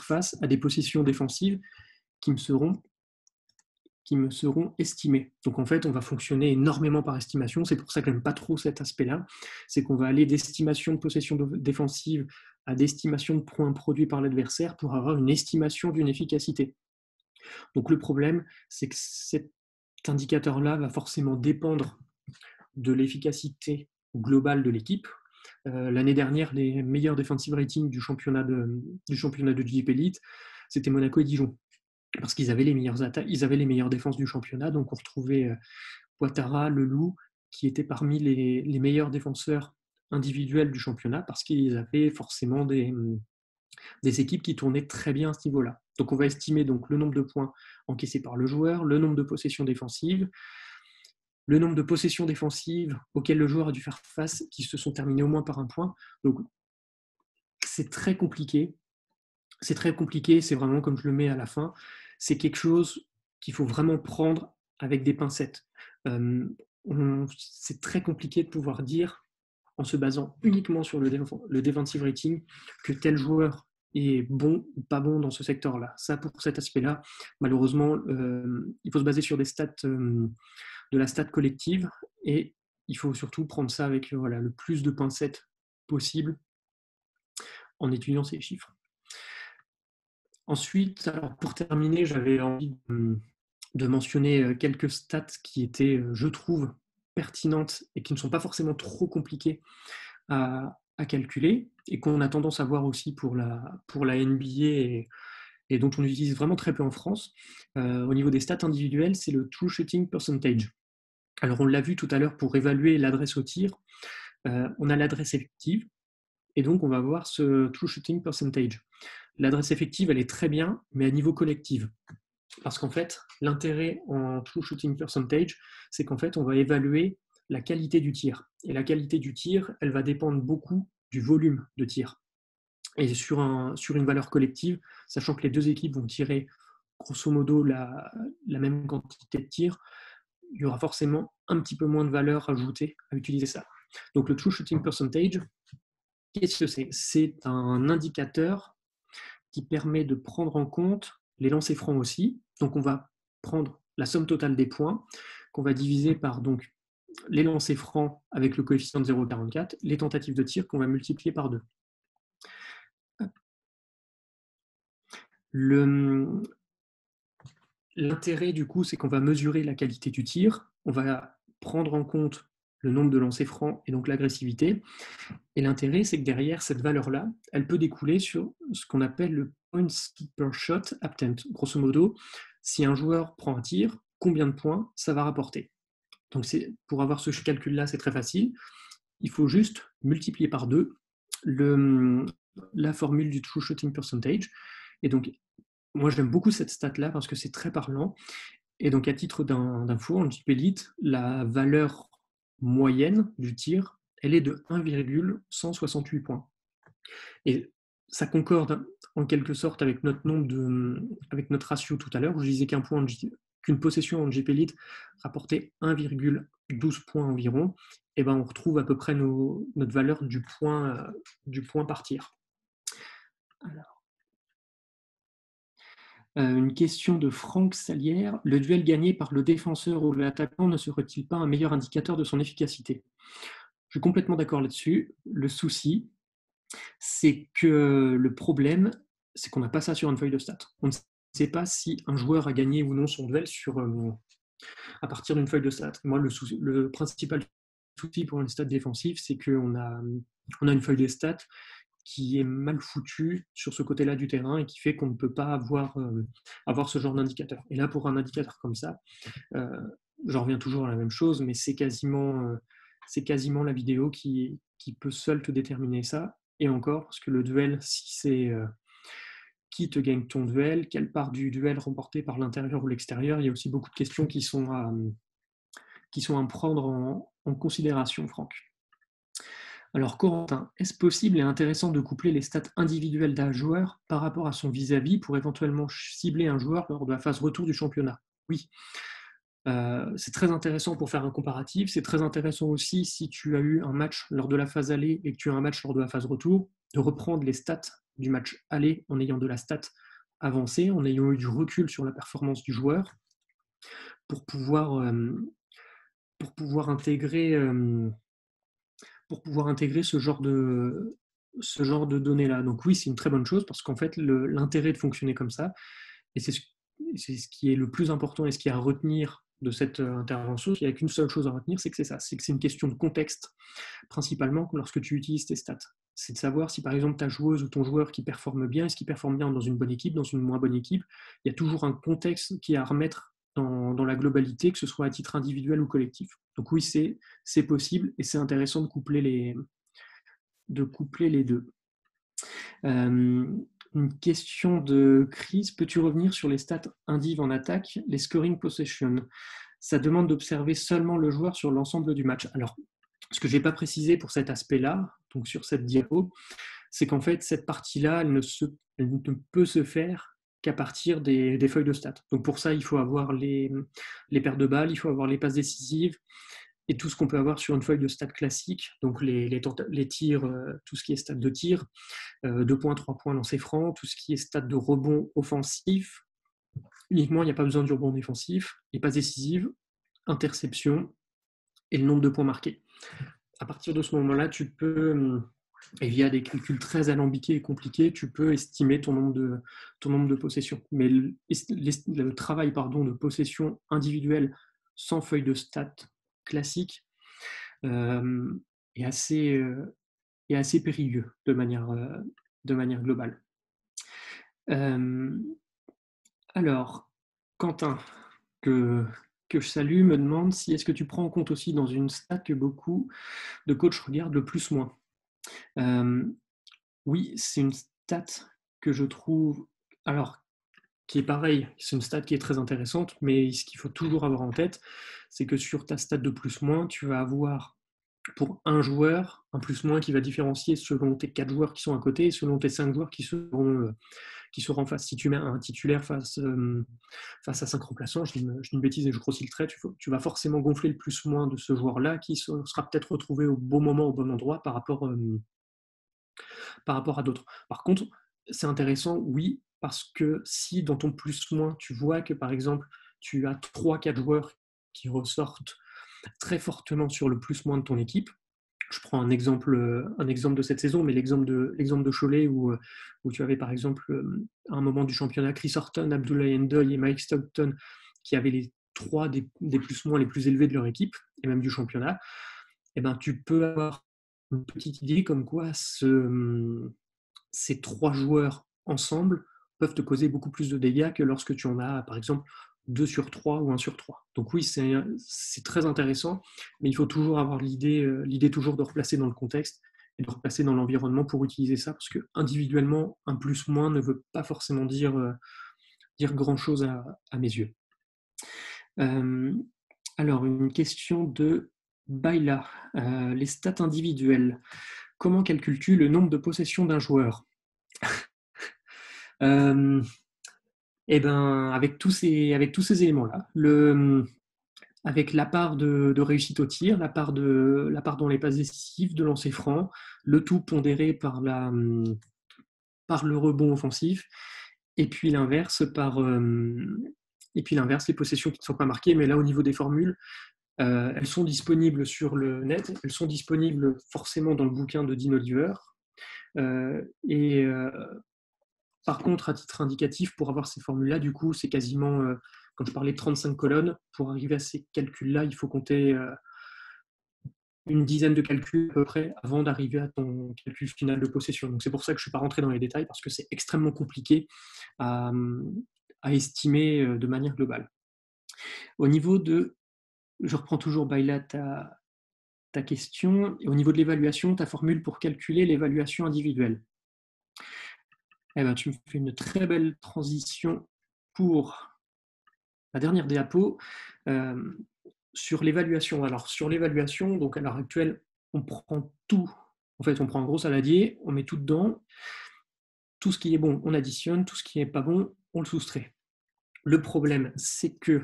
face à des possessions défensives qui me seront estimées. Donc en fait, on va fonctionner énormément par estimation. C'est pour ça que j'aime pas trop cet aspect-là. C'est qu'on va aller d'estimation de possession défensive à d'estimation de points produits par l'adversaire pour avoir une estimation d'une efficacité. Donc le problème, c'est que cet indicateur-là va forcément dépendre de l'efficacité globale de l'équipe. L'année dernière, les meilleurs defensive ratings du championnat de Jeep Elite, c'était Monaco et Dijon, parce qu'ils avaient les meilleures attaques, ils avaient les meilleures défenses du championnat. Donc on retrouvait Ouattara, Leloup, qui étaient parmi les meilleurs défenseurs individuels du championnat, parce qu'ils avaient forcément des équipes qui tournaient très bien à ce niveau-là. Donc on va estimer donc le nombre de points encaissés par le joueur, le nombre de possessions défensives, le nombre de possessions défensives auxquelles le joueur a dû faire face, qui se sont terminées au moins par un point. Donc c'est très compliqué. C'est vraiment comme je le mets à la fin. C'est quelque chose qu'il faut vraiment prendre avec des pincettes. C'est très compliqué de pouvoir dire, en se basant uniquement sur le defensive rating, que tel joueur est bon ou pas bon dans ce secteur-là. Ça, pour cet aspect-là, malheureusement, il faut se baser sur des stats de la stat collective, et il faut surtout prendre ça avec le plus de pincettes possible en étudiant ces chiffres. Ensuite, alors pour terminer, j'avais envie de mentionner quelques stats qui étaient, je trouve, pertinentes et qui ne sont pas forcément trop compliquées à calculer, et qu'on a tendance à voir aussi pour la NBA et dont on utilise vraiment très peu en France. Au niveau des stats individuelles, c'est le true shooting percentage. Alors on l'a vu tout à l'heure, pour évaluer l'adresse au tir, on a l'adresse effective, et donc on va voir ce true shooting percentage. L'adresse effective, elle est très bien, mais à niveau collectif. Parce qu'en fait, l'intérêt en true shooting percentage, c'est qu'en fait, on va évaluer la qualité du tir. Et la qualité du tir, elle va dépendre beaucoup du volume de tir. Et sur une valeur collective, sachant que les deux équipes vont tirer grosso modo la même quantité de tirs, il y aura forcément un petit peu moins de valeur ajoutée à utiliser ça. Donc le true shooting percentage, qu'est-ce que c'est? C'est un indicateur qui permet de prendre en compte les lancers francs aussi. Donc on va prendre la somme totale des points qu'on va diviser par donc les lancers francs avec le coefficient de 0,44, les tentatives de tir qu'on va multiplier par 2. L'intérêt du coup, c'est qu'on va mesurer la qualité du tir, on va prendre en compte le nombre de lancers francs et donc l'agressivité. Et l'intérêt, c'est que derrière cette valeur-là, elle peut découler sur ce qu'on appelle le points per shot attempt. Grosso modo, si un joueur prend un tir, combien de points ça va rapporter. Donc pour avoir ce calcul-là, c'est très facile. Il faut juste multiplier par 2 la formule du true shooting percentage. Et donc, moi, j'aime beaucoup cette stat-là parce que c'est très parlant. Et donc, à titre d'info, en JP Elite, la valeur moyenne du tir, elle est de 1,168 points. Et ça concorde en quelque sorte avec avec notre ratio tout à l'heure, où je disais qu'une possession en JP Elite rapportait 1,12 points environ. Et ben on retrouve à peu près notre valeur du point par tir. Alors. Une question de Franck Salière. Le duel gagné par le défenseur ou l'attaquant ne serait-il pas un meilleur indicateur de son efficacité? Je suis complètement d'accord là-dessus. Le souci, c'est que le problème, c'est qu'on n'a pas ça sur une feuille de stats. On ne sait pas si un joueur a gagné ou non son duel à partir d'une feuille de stats. Moi, le principal souci pour une stat défensive, c'est qu'on a une feuille de stats qui est mal foutu sur ce côté-là du terrain et qui fait qu'on ne peut pas avoir ce genre d'indicateur. Et là, pour un indicateur comme ça, j'en reviens toujours à la même chose, mais c'est quasiment la vidéo qui peut seule te déterminer ça. Et encore, parce que le duel, si c'est qui te gagne ton duel, quelle part du duel remporté par l'intérieur ou l'extérieur, il y a aussi beaucoup de questions qui sont à prendre en considération, Franck. Alors Corentin, est-ce possible et intéressant de coupler les stats individuelles d'un joueur par rapport à son vis-à-vis pour éventuellement cibler un joueur lors de la phase retour du championnat? Oui. C'est très intéressant pour faire un comparatif. C'est très intéressant aussi si tu as eu un match lors de la phase aller et que tu as un match lors de la phase retour, de reprendre les stats du match aller en ayant de la stat avancée, en ayant eu du recul sur la performance du joueur pour pouvoir intégrer ce genre de données-là. Donc oui, c'est une très bonne chose parce qu'en fait, l'intérêt de fonctionner comme ça, et c'est ce qui est le plus important et ce qui est à retenir de cette intervention, il n'y a qu'une seule chose à retenir, c'est que c'est ça, c'est que c'est une question de contexte, principalement lorsque tu utilises tes stats. C'est de savoir si par exemple ta joueuse ou ton joueur qui performe bien, est-ce qu'il performe bien dans une bonne équipe, dans une moins bonne équipe. Il y a toujours un contexte qui est à remettre dans la globalité, que ce soit à titre individuel ou collectif. Donc oui, c'est possible et c'est intéressant de coupler les deux. Une question de Chris. Peux-tu revenir sur les stats indiv en attaque, les scoring possession? Ça demande d'observer seulement le joueur sur l'ensemble du match. Alors, ce que je n'ai pas précisé pour cet aspect-là, donc sur cette diapo, c'est qu'en fait, cette partie-là, elle ne peut se faire qu'à partir des feuilles de stats. Donc pour ça, il faut avoir les paires de balles, il faut avoir les passes décisives, et tout ce qu'on peut avoir sur une feuille de stats classique, donc les tirs, tout ce qui est stats de tir, 2 points, 3 points lancés francs, tout ce qui est stats de rebond offensif, uniquement, il n'y a pas besoin du rebond défensif, les passes décisives, interception et le nombre de points marqués. À partir de ce moment-là, tu peux, et via des calculs très alambiqués et compliqués, tu peux estimer ton nombre de possessions. Mais le travail de possession individuelle sans feuille de stats classique est assez périlleux de manière globale. Alors, Quentin, que je salue, me demande si est-ce que tu prends en compte aussi dans une stat que beaucoup de coachs regardent le plus-moins. Oui, c'est une stat que je trouve... Alors, qui est pareil, c'est une stat qui est très intéressante, mais ce qu'il faut toujours avoir en tête, c'est que sur ta stat de plus-moins, tu vas avoir pour un joueur un plus-moins qui va différencier selon tes 4 joueurs qui sont à côté et selon tes 5 joueurs qui seront en face. Si tu mets un titulaire face à 5 remplaçants, je dis une bêtise et je grossis le trait, tu vas forcément gonfler le plus-moins de ce joueur-là qui sera peut-être retrouvé au bon moment, au bon endroit par rapport à d'autres. Par contre, c'est intéressant, oui, parce que si dans ton plus-moins, tu vois que par exemple, tu as 3-4 joueurs qui ressortent très fortement sur le plus-moins de ton équipe, je prends un exemple de cette saison, mais l'exemple de Cholet où tu avais par exemple à un moment du championnat Chris Horton, Abdoulaye Ndoye et Mike Stockton qui avaient les 3 des plus-moins les plus élevés de leur équipe et même du championnat, eh ben, tu peux avoir une petite idée comme quoi ces 3 joueurs ensemble peuvent te causer beaucoup plus de dégâts que lorsque tu en as, par exemple, 2 sur 3 ou 1 sur 3. Donc oui, c'est très intéressant, mais il faut toujours avoir l'idée toujours de replacer dans le contexte et de replacer dans l'environnement pour utiliser ça, parce que individuellement, un plus-moins ne veut pas forcément dire grand-chose à mes yeux. Alors, une question de Baila. Les stats individuelles. Comment calcules-tu le nombre de possessions d'un joueur? Eh ben, avec tous ces éléments-là, avec la part de réussite au tir, la part dans les passes décisives, de lancer franc, le tout pondéré par le rebond offensif, et puis l'inverse les possessions qui ne sont pas marquées. Mais là, au niveau des formules, elles sont disponibles sur le net, elles sont disponibles forcément dans le bouquin de Dean Oliver. Et par contre, à titre indicatif, pour avoir ces formules-là, du coup, c'est quasiment, quand je parlais de 35 colonnes, pour arriver à ces calculs-là, il faut compter une dizaine de calculs à peu près avant d'arriver à ton calcul final de possession. Donc c'est pour ça que je ne suis pas rentré dans les détails, parce que c'est extrêmement compliqué à, estimer de manière globale. Au niveau de, je reprends toujours Baila ta question, et au niveau de l'évaluation, ta formule pour calculer l'évaluation individuelle. Eh ben, tu me fais une très belle transition pour la dernière diapo. Sur l'évaluation. Alors, sur l'évaluation, donc à l'heure actuelle, on prend tout. En fait, on prend un gros saladier, on met tout dedans. Tout ce qui est bon, on additionne. Tout ce qui n'est pas bon, on le soustrait. Le problème, c'est que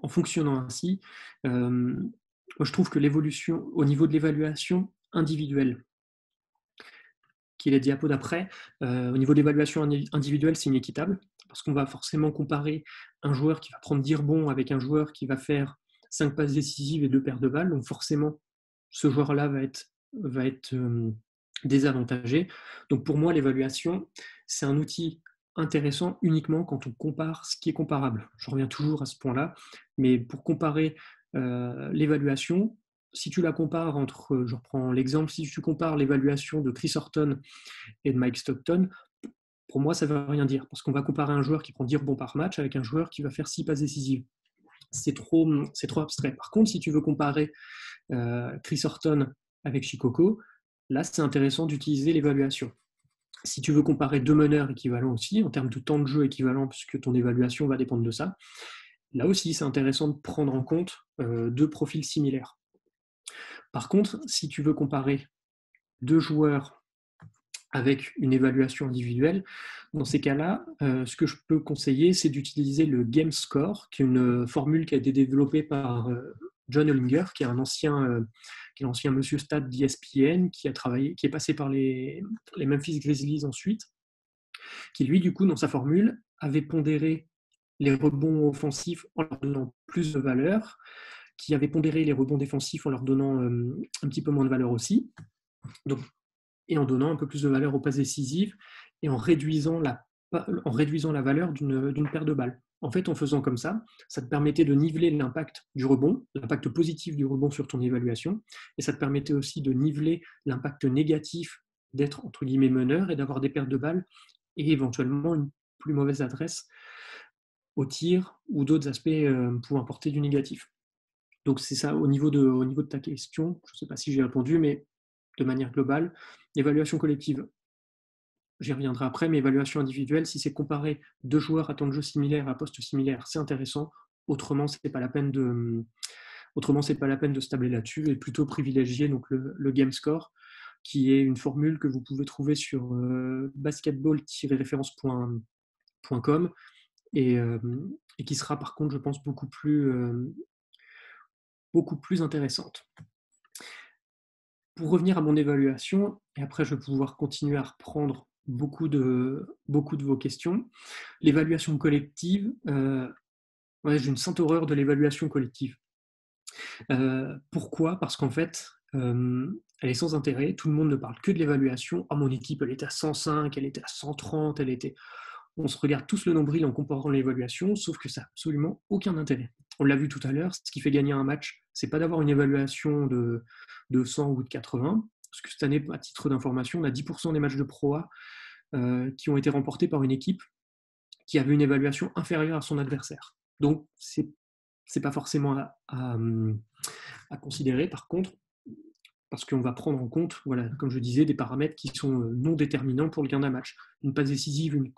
en fonctionnant ainsi, je trouve que l'évolution, au niveau de l'évaluation individuelle, qui est la diapo d'après, au niveau de l'évaluation individuelle, c'est inéquitable, parce qu'on va forcément comparer un joueur qui va prendre 10 rebonds avec un joueur qui va faire 5 passes décisives et 2 paires de balles. Donc forcément, ce joueur-là va être désavantagé. Donc pour moi, l'évaluation, c'est un outil intéressant uniquement quand on compare ce qui est comparable. Je reviens toujours à ce point-là, mais pour comparer l'évaluation, si tu la compares entre, je reprends l'exemple, si tu compares l'évaluation de Chris Horton et de Mike Stockton, pour moi, ça ne veut rien dire, parce qu'on va comparer un joueur qui prend 10 rebonds par match avec un joueur qui va faire 6 passes décisives. C'est trop abstrait. Par contre, si tu veux comparer Chris Horton avec Shikoku, là, c'est intéressant d'utiliser l'évaluation. Si tu veux comparer 2 meneurs équivalents aussi, en termes de temps de jeu équivalent, puisque ton évaluation va dépendre de ça, là aussi, c'est intéressant de prendre en compte 2 profils similaires. Par contre, si tu veux comparer 2 joueurs avec une évaluation individuelle, dans ces cas-là, ce que je peux conseiller, c'est d'utiliser le Game Score, qui est une formule qui a été développée par John Hollinger, qui est l'ancien monsieur stat d'ESPN, qui est passé par les Memphis Grizzlies ensuite, qui lui, du coup, dans sa formule, avait pondéré les rebonds offensifs en leur donnant plus de valeur, qui avait pondéré les rebonds défensifs en leur donnant un petit peu moins de valeur aussi, donc, et en donnant un peu plus de valeur aux passes décisives et en réduisant la valeur d'une paire de balles. En fait, en faisant comme ça te permettait de niveler l'impact du rebond, l'impact positif du rebond sur ton évaluation, et ça te permettait aussi de niveler l'impact négatif d'être, entre guillemets, meneur et d'avoir des pertes de balles et éventuellement une plus mauvaise adresse au tir ou d'autres aspects pouvant apporter du négatif. Donc c'est ça, au niveau de ta question, je ne sais pas si j'ai répondu, mais de manière globale, l'évaluation collective j'y reviendrai après, mais évaluation individuelle, si c'est comparer deux joueurs à temps de jeu similaire, à poste similaire, c'est intéressant. Autrement, c'est pas la peine de, autrement, c'est pas la peine de se tabler là-dessus et plutôt privilégier donc le game score, qui est une formule que vous pouvez trouver sur basketball-référence.com et qui sera par contre, je pense, beaucoup plus intéressante. Pour revenir à mon évaluation, et après je vais pouvoir continuer à reprendre beaucoup de vos questions, l'évaluation collective, j'ai une sainte horreur de l'évaluation collective. Pourquoi? Parce qu'en fait, elle est sans intérêt, tout le monde ne parle que de l'évaluation. « Oh, mon équipe, elle était à 105, elle était à 130, elle était… » On se regarde tous le nombril en comparant l'évaluation, sauf que ça n'a absolument aucun intérêt. On l'a vu tout à l'heure, ce qui fait gagner un match, c'est pas d'avoir une évaluation de 100 ou de 80, parce que cette année, à titre d'information, on a 10% des matchs de Pro A qui ont été remportés par une équipe qui avait une évaluation inférieure à son adversaire. Donc, c'est pas forcément à considérer. Par contre, parce qu'on va prendre en compte, voilà, comme je disais, des paramètres qui sont non déterminants pour le gain d'un match. Une passe décisive, un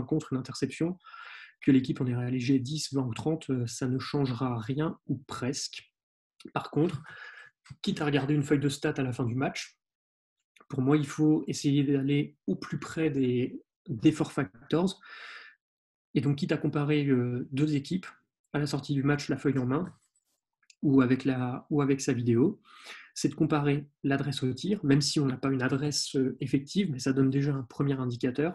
contre, une interception, que l'équipe en ait réalisé 10, 20 ou 30, ça ne changera rien ou presque. Par contre, quitte à regarder une feuille de stats à la fin du match, pour moi, il faut essayer d'aller au plus près des four factors. Et donc, quitte à comparer deux équipes, à la sortie du match, la feuille en main, ou avec sa vidéo, c'est de comparer l'adresse au tir, même si on n'a pas une adresse effective, mais ça donne déjà un premier indicateur.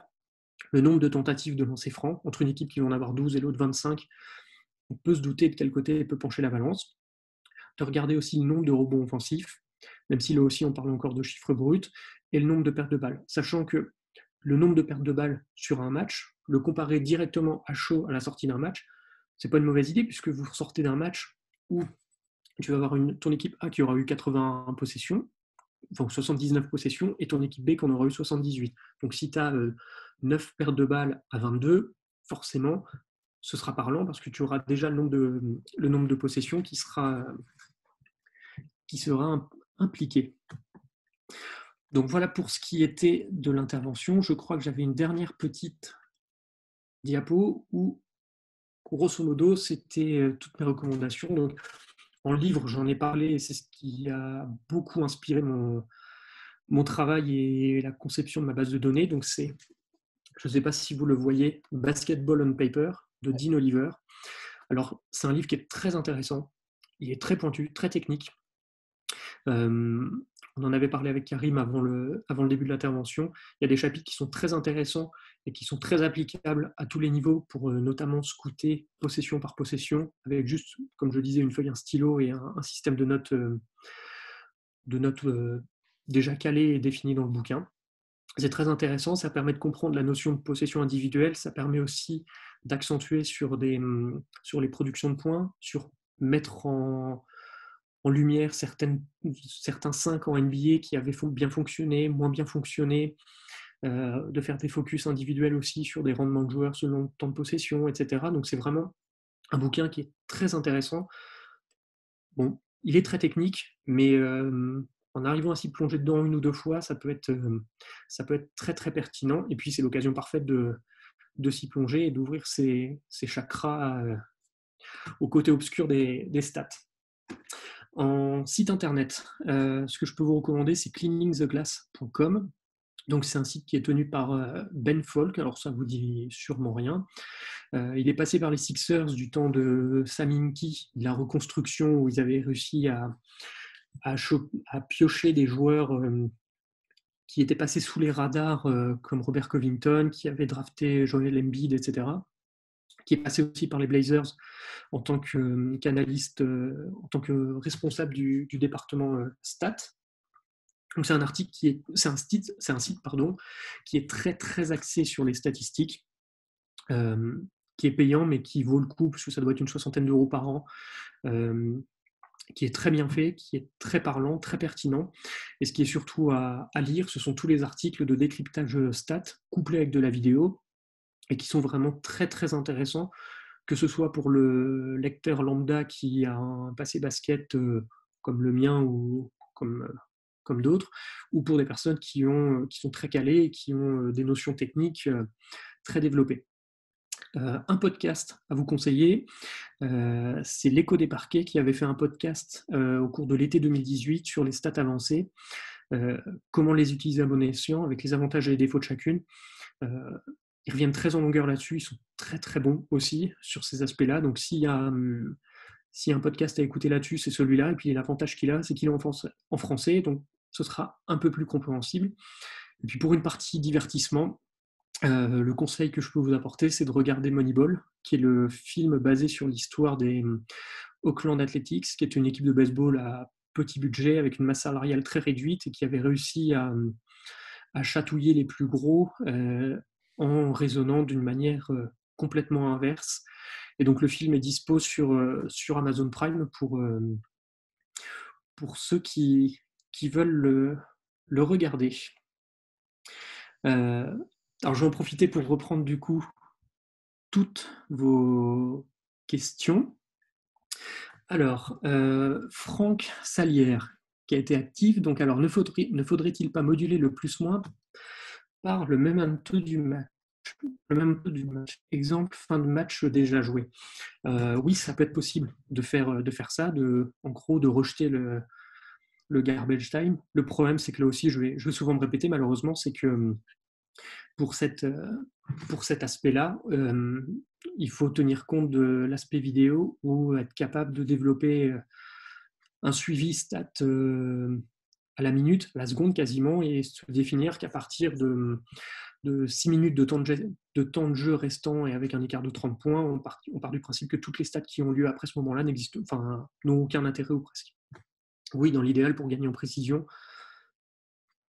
Le nombre de tentatives de lancer franc, entre une équipe qui va en avoir 12 et l'autre 25, on peut se douter de quel côté peut pencher la balance. De regarder aussi le nombre de rebonds offensifs, même si là aussi on parle encore de chiffres bruts, et le nombre de pertes de balles. Sachant que le nombre de pertes de balles sur un match, le comparer directement à chaud à la sortie d'un match, c'est pas une mauvaise idée, puisque vous sortez d'un match où tu vas avoir ton équipe A qui aura eu 80 possessions, enfin 79 possessions, et ton équipe B qui en aura eu 78. Donc si tu as 9 pertes de balles à 22, forcément, ce sera parlant parce que tu auras déjà le nombre de possessions qui sera impliqué. Donc voilà pour ce qui était de l'intervention. Je crois que j'avais une dernière petite diapo où, grosso modo, c'était toutes mes recommandations. Donc, en livre, j'en ai parlé et c'est ce qui a beaucoup inspiré mon travail et la conception de ma base de données. Donc, c'est, je ne sais pas si vous le voyez, Basketball on Paper de Dean Oliver. Alors, c'est un livre qui est très intéressant. Il est très pointu, très technique. On en avait parlé avec Karim avant le début de l'intervention. Il y a des chapitres qui sont très intéressants et qui sont très applicables à tous les niveaux pour notamment scouter possession par possession avec juste, comme je disais, une feuille, un stylo et un système de notes déjà calé et défini dans le bouquin. C'est très intéressant, ça permet de comprendre la notion de possession individuelle, ça permet aussi d'accentuer sur les productions de points, sur mettre en lumière certains 5 en NBA qui avaient bien fonctionné, moins bien fonctionné, de faire des focus individuels aussi sur des rendements de joueurs selon le temps de possession, etc. Donc c'est vraiment un bouquin qui est très intéressant. Bon, il est très technique, mais en arrivant à s'y plonger dedans une ou deux fois, ça peut être très très pertinent. Et puis c'est l'occasion parfaite de s'y plonger et d'ouvrir ses chakras au côté obscur des stats. En site internet, ce que je peux vous recommander, c'est cleaningtheglass.com. Donc c'est un site qui est tenu par Ben Folk, alors ça vous dit sûrement rien. Il est passé par les Sixers du temps de Sam Hinkie, de la reconstruction où ils avaient réussi à piocher des joueurs qui étaient passés sous les radars comme Robert Covington, qui avait drafté Joel Embiid, etc. Qui est passé aussi par les Blazers en tant qu'analyste, en tant que responsable du département stats. Donc c'est un article c'est un site qui est très très axé sur les statistiques, qui est payant mais qui vaut le coup parce que ça doit être une soixantaine d'euros par an, qui est très bien fait, qui est très parlant, très pertinent. Et ce qui est surtout à lire, ce sont tous les articles de décryptage stats couplés avec de la vidéo et qui sont vraiment très très intéressants, que ce soit pour le lecteur lambda qui a un passé basket comme le mien ou comme comme d'autres, ou pour des personnes qui sont très calées et qui ont des notions techniques très développées. Un podcast à vous conseiller, c'est l'Écho des parquets qui avait fait un podcast au cours de l'été 2018 sur les stats avancées, comment les utiliser à bon escient avec les avantages et les défauts de chacune. Ils reviennent très en longueur là-dessus, ils sont très très bons aussi sur ces aspects-là. Donc s'il y a un podcast à écouter là-dessus, c'est celui-là. Et puis l'avantage qu'il a, c'est qu'il est en français, donc ce sera un peu plus compréhensible. Et puis pour une partie divertissement, le conseil que je peux vous apporter, c'est de regarder Moneyball, qui est le film basé sur l'histoire des Oakland Athletics, qui est une équipe de baseball à petit budget, avec une masse salariale très réduite, et qui avait réussi à chatouiller les plus gros en raisonnant d'une manière complètement inverse. Et donc le film est dispo sur Amazon Prime pour ceux qui veulent le regarder. Alors je vais en profiter pour reprendre du coup toutes vos questions. Alors, Franck Salière, qui a été actif, donc alors ne faudrait-il pas moduler le plus-moins par le même taux du match? Le même taux du match. Exemple, fin de match déjà joué. Oui, ça peut être possible de faire ça, en gros de rejeter le garbage time. Le problème, c'est que là aussi, je vais souvent me répéter malheureusement, c'est que pour cet aspect-là, il faut tenir compte de l'aspect vidéo ou être capable de développer un suivi stat à la minute, à la seconde quasiment, et se définir qu'à partir de 6 minutes de temps de jeu restant et avec un écart de 30 points, on part du principe que toutes les stats qui ont lieu après ce moment-là n'ont aucun intérêt ou presque. Oui, dans l'idéal, pour gagner en précision,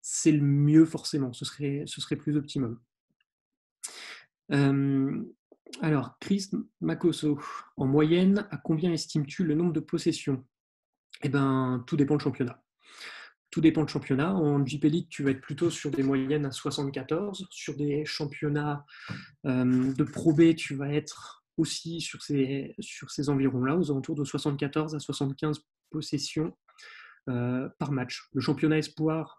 c'est le mieux forcément, ce serait plus optimum. Alors, Chris Makoso, en moyenne, à combien estimes-tu le nombre de possessions? Eh bien, tout dépend du championnat. Tout dépend de championnat. En JP League, tu vas être plutôt sur des moyennes à 74. Sur des championnats de Pro B, tu vas être aussi sur ces environs-là, aux alentours de 74 à 75 possessions par match. Le championnat espoir.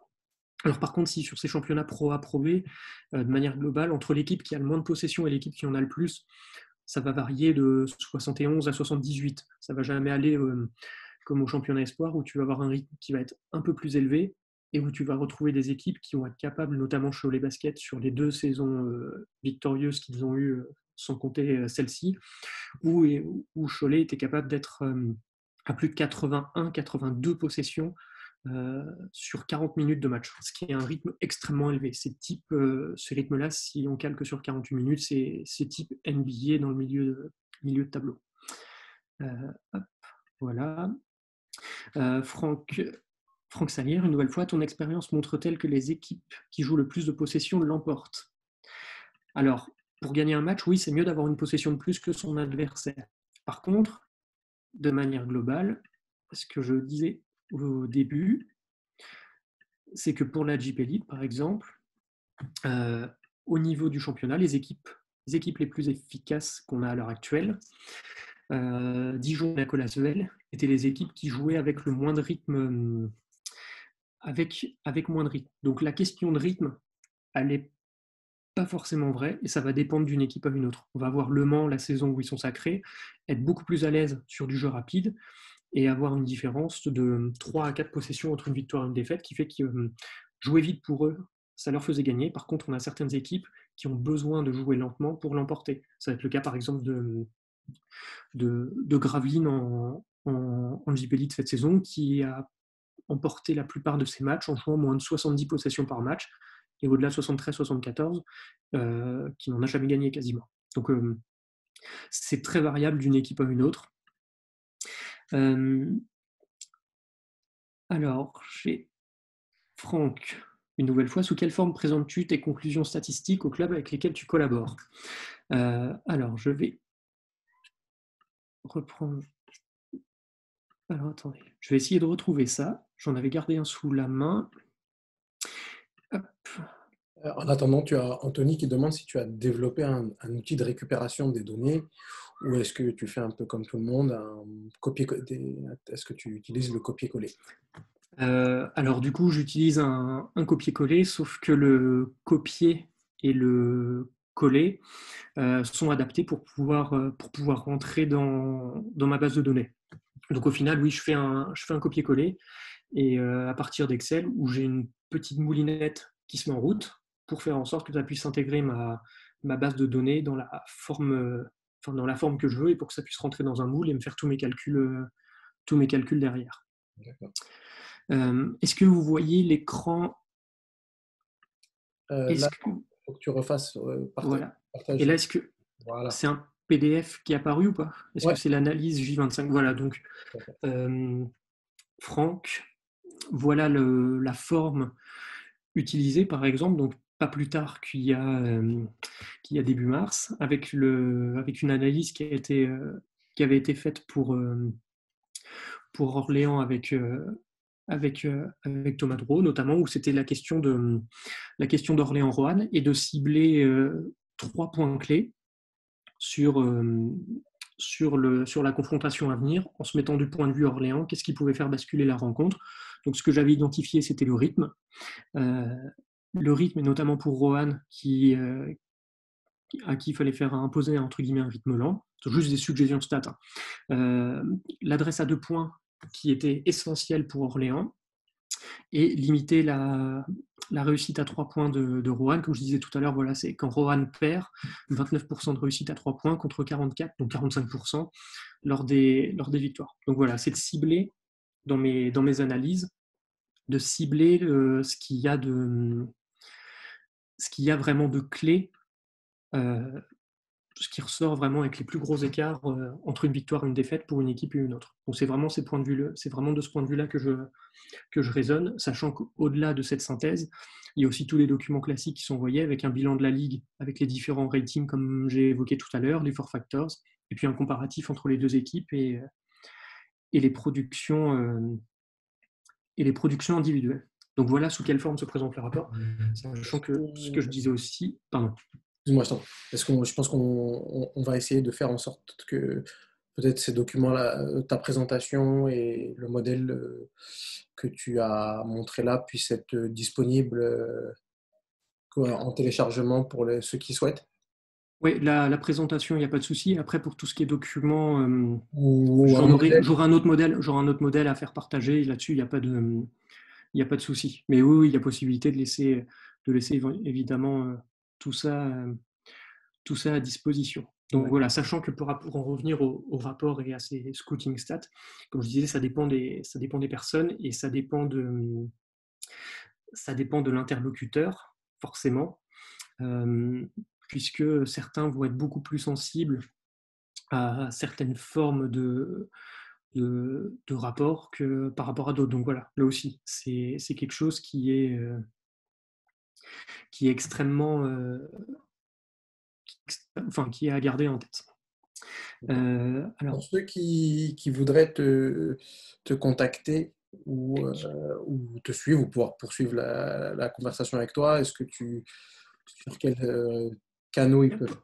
Alors par contre, si sur ces championnats Pro A, Pro B, de manière globale, entre l'équipe qui a le moins de possessions et l'équipe qui en a le plus, ça va varier de 71 à 78. Ça ne va jamais aller comme au championnat espoir, où tu vas avoir un rythme qui va être un peu plus élevé et où tu vas retrouver des équipes qui vont être capables, notamment Cholet Basket, sur les 2 saisons victorieuses qu'ils ont eues, sans compter celle-ci, où Cholet était capable d'être à plus de 81-82 possessions sur 40 minutes de match, ce qui est un rythme extrêmement élevé. Ce rythme-là, si on calque sur 48 minutes, c'est type NBA dans le milieu de tableau. Hop, voilà. Franck Salière, une nouvelle fois, ton expérience montre-t-elle que les équipes qui jouent le plus de possession l'emportent? Alors, pour gagner un match, oui, c'est mieux d'avoir une possession de plus que son adversaire. Par contre, de manière globale, ce que je disais au début, c'est que pour la JP League, par exemple, au niveau du championnat, les équipes les plus efficaces qu'on a à l'heure actuelle, Dijon et la Colasvel, étaient les équipes qui jouaient avec le moins de rythme, avec moins de rythme. Donc la question de rythme, elle n'est pas forcément vraie, et ça va dépendre d'une équipe à une autre. On va voir Le Mans, la saison où ils sont sacrés, être beaucoup plus à l'aise sur du jeu rapide, et avoir une différence de 3 à 4 possessions entre une victoire et une défaite, qui fait que jouer vite pour eux, ça leur faisait gagner. Par contre, on a certaines équipes qui ont besoin de jouer lentement pour l'emporter. Ça va être le cas, par exemple, de Gravelines en JP League cette saison, qui a emporté la plupart de ses matchs en jouant moins de 70 possessions par match, et au-delà de 73-74, qui n'en a jamais gagné quasiment. Donc, c'est très variable d'une équipe à une autre. Alors, j'ai Franck, une nouvelle fois, sous quelle forme présentes-tu tes conclusions statistiques aux clubs avec lesquels tu collabores? Alors, je vais reprendre. Alors, attendez, je vais essayer de retrouver ça. J'en avais gardé un sous la main. Hop. En attendant, tu as Anthony qui demande si tu as développé un outil de récupération des données ou est-ce que tu fais un peu comme tout le monde, est-ce que tu utilises le copier-coller? Alors du coup, j'utilise un copier-coller, sauf que le copier et le coller sont adaptés pour pouvoir rentrer dans ma base de données. Donc au final, oui, je fais un copier-coller et à partir d'Excel, où j'ai une petite moulinette qui se met en route pour faire en sorte que ça puisse intégrer ma base de données dans la forme que je veux et pour que ça puisse rentrer dans un moule et me faire tous mes calculs derrière. Est-ce que vous voyez l'écran? Là, Est-ce que il faut que tu refasses voilà. Et là, partager. est-ce que Voilà. c'est un PDF qui est apparu ou pas? Est-ce que Ouais. c'est l'analyse J25? Voilà, donc Franck, voilà la forme utilisée par exemple, donc pas plus tard qu'il y a début mars, avec une analyse qui avait été faite pour Orléans avec Thomas Drouot, notamment, où c'était la question d'Orléans-Roanne et de cibler 3 points clés sur la confrontation à venir, en se mettant du point de vue Orléans, qu'est-ce qui pouvait faire basculer la rencontre. Donc ce que j'avais identifié, c'était le rythme. Le rythme, et notamment pour Roanne, à qui il fallait faire imposer entre guillemets un rythme lent. C'est juste des suggestions de stats. L'adresse à 2 points qui était essentielle pour Orléans, et limiter la réussite à 3 points de Roanne. Comme je disais tout à l'heure, voilà, c'est quand Roanne perd, 29% de réussite à 3 points contre 44, donc 45% lors des victoires. Donc voilà, c'est de cibler dans mes analyses, de cibler ce qu'il y a vraiment de clés, ce qui ressort vraiment avec les plus gros écarts entre une victoire et une défaite pour une équipe et une autre. Donc c'est vraiment c'est vraiment de ce point de vue-là que je raisonne, sachant qu'au-delà de cette synthèse, il y a aussi tous les documents classiques qui sont envoyés avec un bilan de la ligue, avec les différents ratings comme j'ai évoqué tout à l'heure, les four factors, et puis un comparatif entre les deux équipes et les productions individuelles. Donc voilà sous quelle forme se présente le rapport, sachant que ce que je disais aussi, pardon. Excuse-moi, je pense qu'on va essayer de faire en sorte que peut-être ces documents-là, ta présentation et le modèle que tu as montré là puissent être disponibles en téléchargement pour ceux qui souhaitent. Oui, la présentation, il n'y a pas de souci. Après, pour tout ce qui est documents, Ou un modèle. j'aurai un autre modèle à faire partager. Là-dessus, il y a pas de souci. Mais oui, il y a possibilité de laisser évidemment tout ça à disposition. Donc voilà, sachant que pour en revenir au rapport et à ces scouting stats, comme je disais, ça dépend des personnes et ça dépend de l'interlocuteur, forcément, puisque certains vont être beaucoup plus sensibles à certaines formes de rapport que par rapport à d'autres. Donc voilà, là aussi, c'est quelque chose qui est extrêmement, qui est à garder en tête. Alors, Pour ceux qui voudraient te contacter ou te suivre ou pouvoir poursuivre la conversation avec toi, sur quels canaux ils peuvent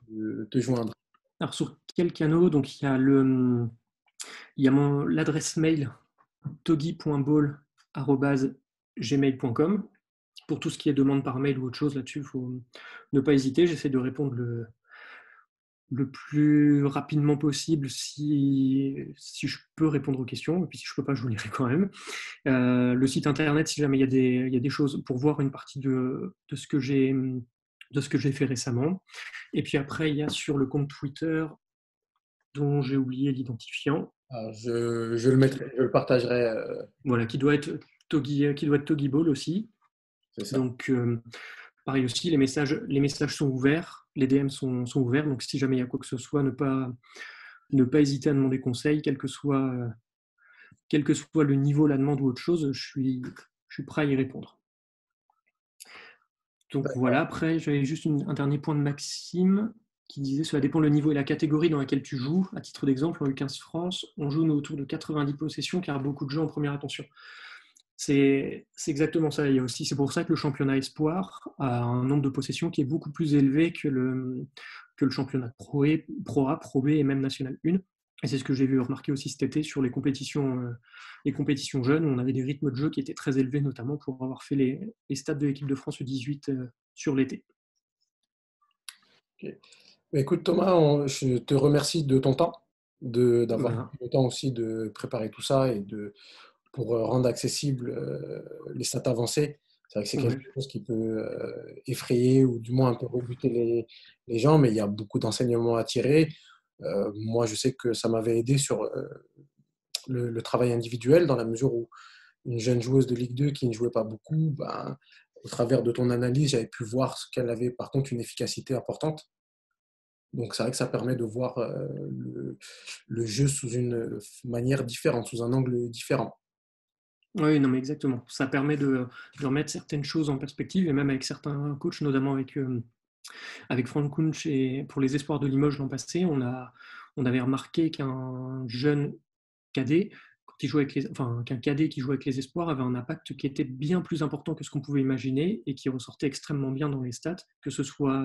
te joindre? alors sur quel canal? Donc il y a l'adresse mail togi.ball@gmail.com. Pour tout ce qui est demande par mail ou autre chose là-dessus, il faut ne pas hésiter. J'essaie de répondre le plus rapidement possible si je peux répondre aux questions. Et puis si je ne peux pas, je vous lirai quand même. Le site internet, si jamais il y a des choses pour voir une partie de ce que j'ai fait récemment. Et puis après, il y a sur le compte Twitter dont j'ai oublié l'identifiant. Je le mettrai, je le partagerai. Voilà, qui doit être Togi Ball aussi. C'est ça. Donc, pareil aussi, les messages sont ouverts, les DM sont ouverts. Donc, si jamais il y a quoi que ce soit, ne pas hésiter à demander conseil, quel que soit le niveau, la demande ou autre chose, je suis prêt à y répondre. Donc voilà, après, j'avais juste un dernier point de Maxime qui disait cela dépend le niveau et la catégorie dans laquelle tu joues. À titre d'exemple, en U15 France, on joue autour de 90 possessions car beaucoup de gens en première attention. C'est exactement ça. C'est pour ça que le championnat espoir a un nombre de possessions qui est beaucoup plus élevé que le championnat Pro A, Pro B et même National 1. Et c'est ce que j'ai vu remarquer aussi cet été sur les compétitions jeunes, où on avait des rythmes de jeu qui étaient très élevés, notamment pour avoir fait les stats de l'équipe de France U18 sur l'été. Ok. Mais écoute Thomas, je te remercie de ton temps, d'avoir Voilà. pris le temps aussi de préparer tout ça et pour rendre accessible les stats avancées. C'est vrai que c'est quelque Ouais. chose qui peut effrayer ou du moins un peu rebuter les gens, mais il y a beaucoup d'enseignements à tirer. Moi, je sais que ça m'avait aidé sur le travail individuel, dans la mesure où une jeune joueuse de Ligue 2 qui ne jouait pas beaucoup, ben, au travers de ton analyse, j'avais pu voir qu'elle avait par contre une efficacité importante. Donc c'est vrai que ça permet de voir le jeu sous une manière différente, sous un angle différent. Oui, non, mais exactement. Ça permet de remettre certaines choses en perspective, et même avec certains coachs, notamment avec Franck Kunsch et pour les espoirs de Limoges l'an passé, on avait remarqué qu'un jeune cadet, quand il jouait avec enfin, qu'un cadet qui jouait avec les espoirs avait un impact qui était bien plus important que ce qu'on pouvait imaginer et qui ressortait extrêmement bien dans les stats, que ce soit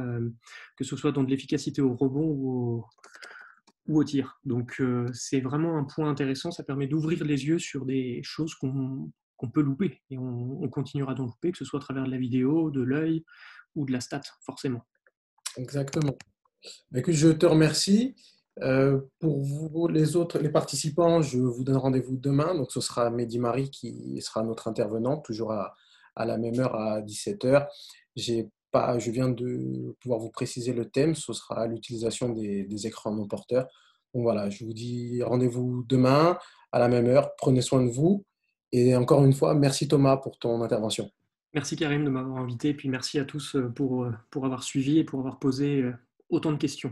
dans de l'efficacité au rebond ou au tir. Donc c'est vraiment un point intéressant, ça permet d'ouvrir les yeux sur des choses qu'on peut louper et on continuera d'en louper, que ce soit à travers de la vidéo, de l'œil ou de la stat, forcément. Exactement. Bah, écoute, je te remercie. Pour vous, les autres, les participants, je vous donne rendez-vous demain. Donc, ce sera Mehdi Marie qui sera notre intervenant, toujours à la même heure, à 17h. Je viens de pouvoir vous préciser le thème. Ce sera l'utilisation des écrans non porteurs. Donc, voilà, je vous dis rendez-vous demain à la même heure. Prenez soin de vous. Et encore une fois, merci Thomas pour ton intervention. Merci Karim de m'avoir invité, et puis merci à tous pour avoir suivi et pour avoir posé autant de questions.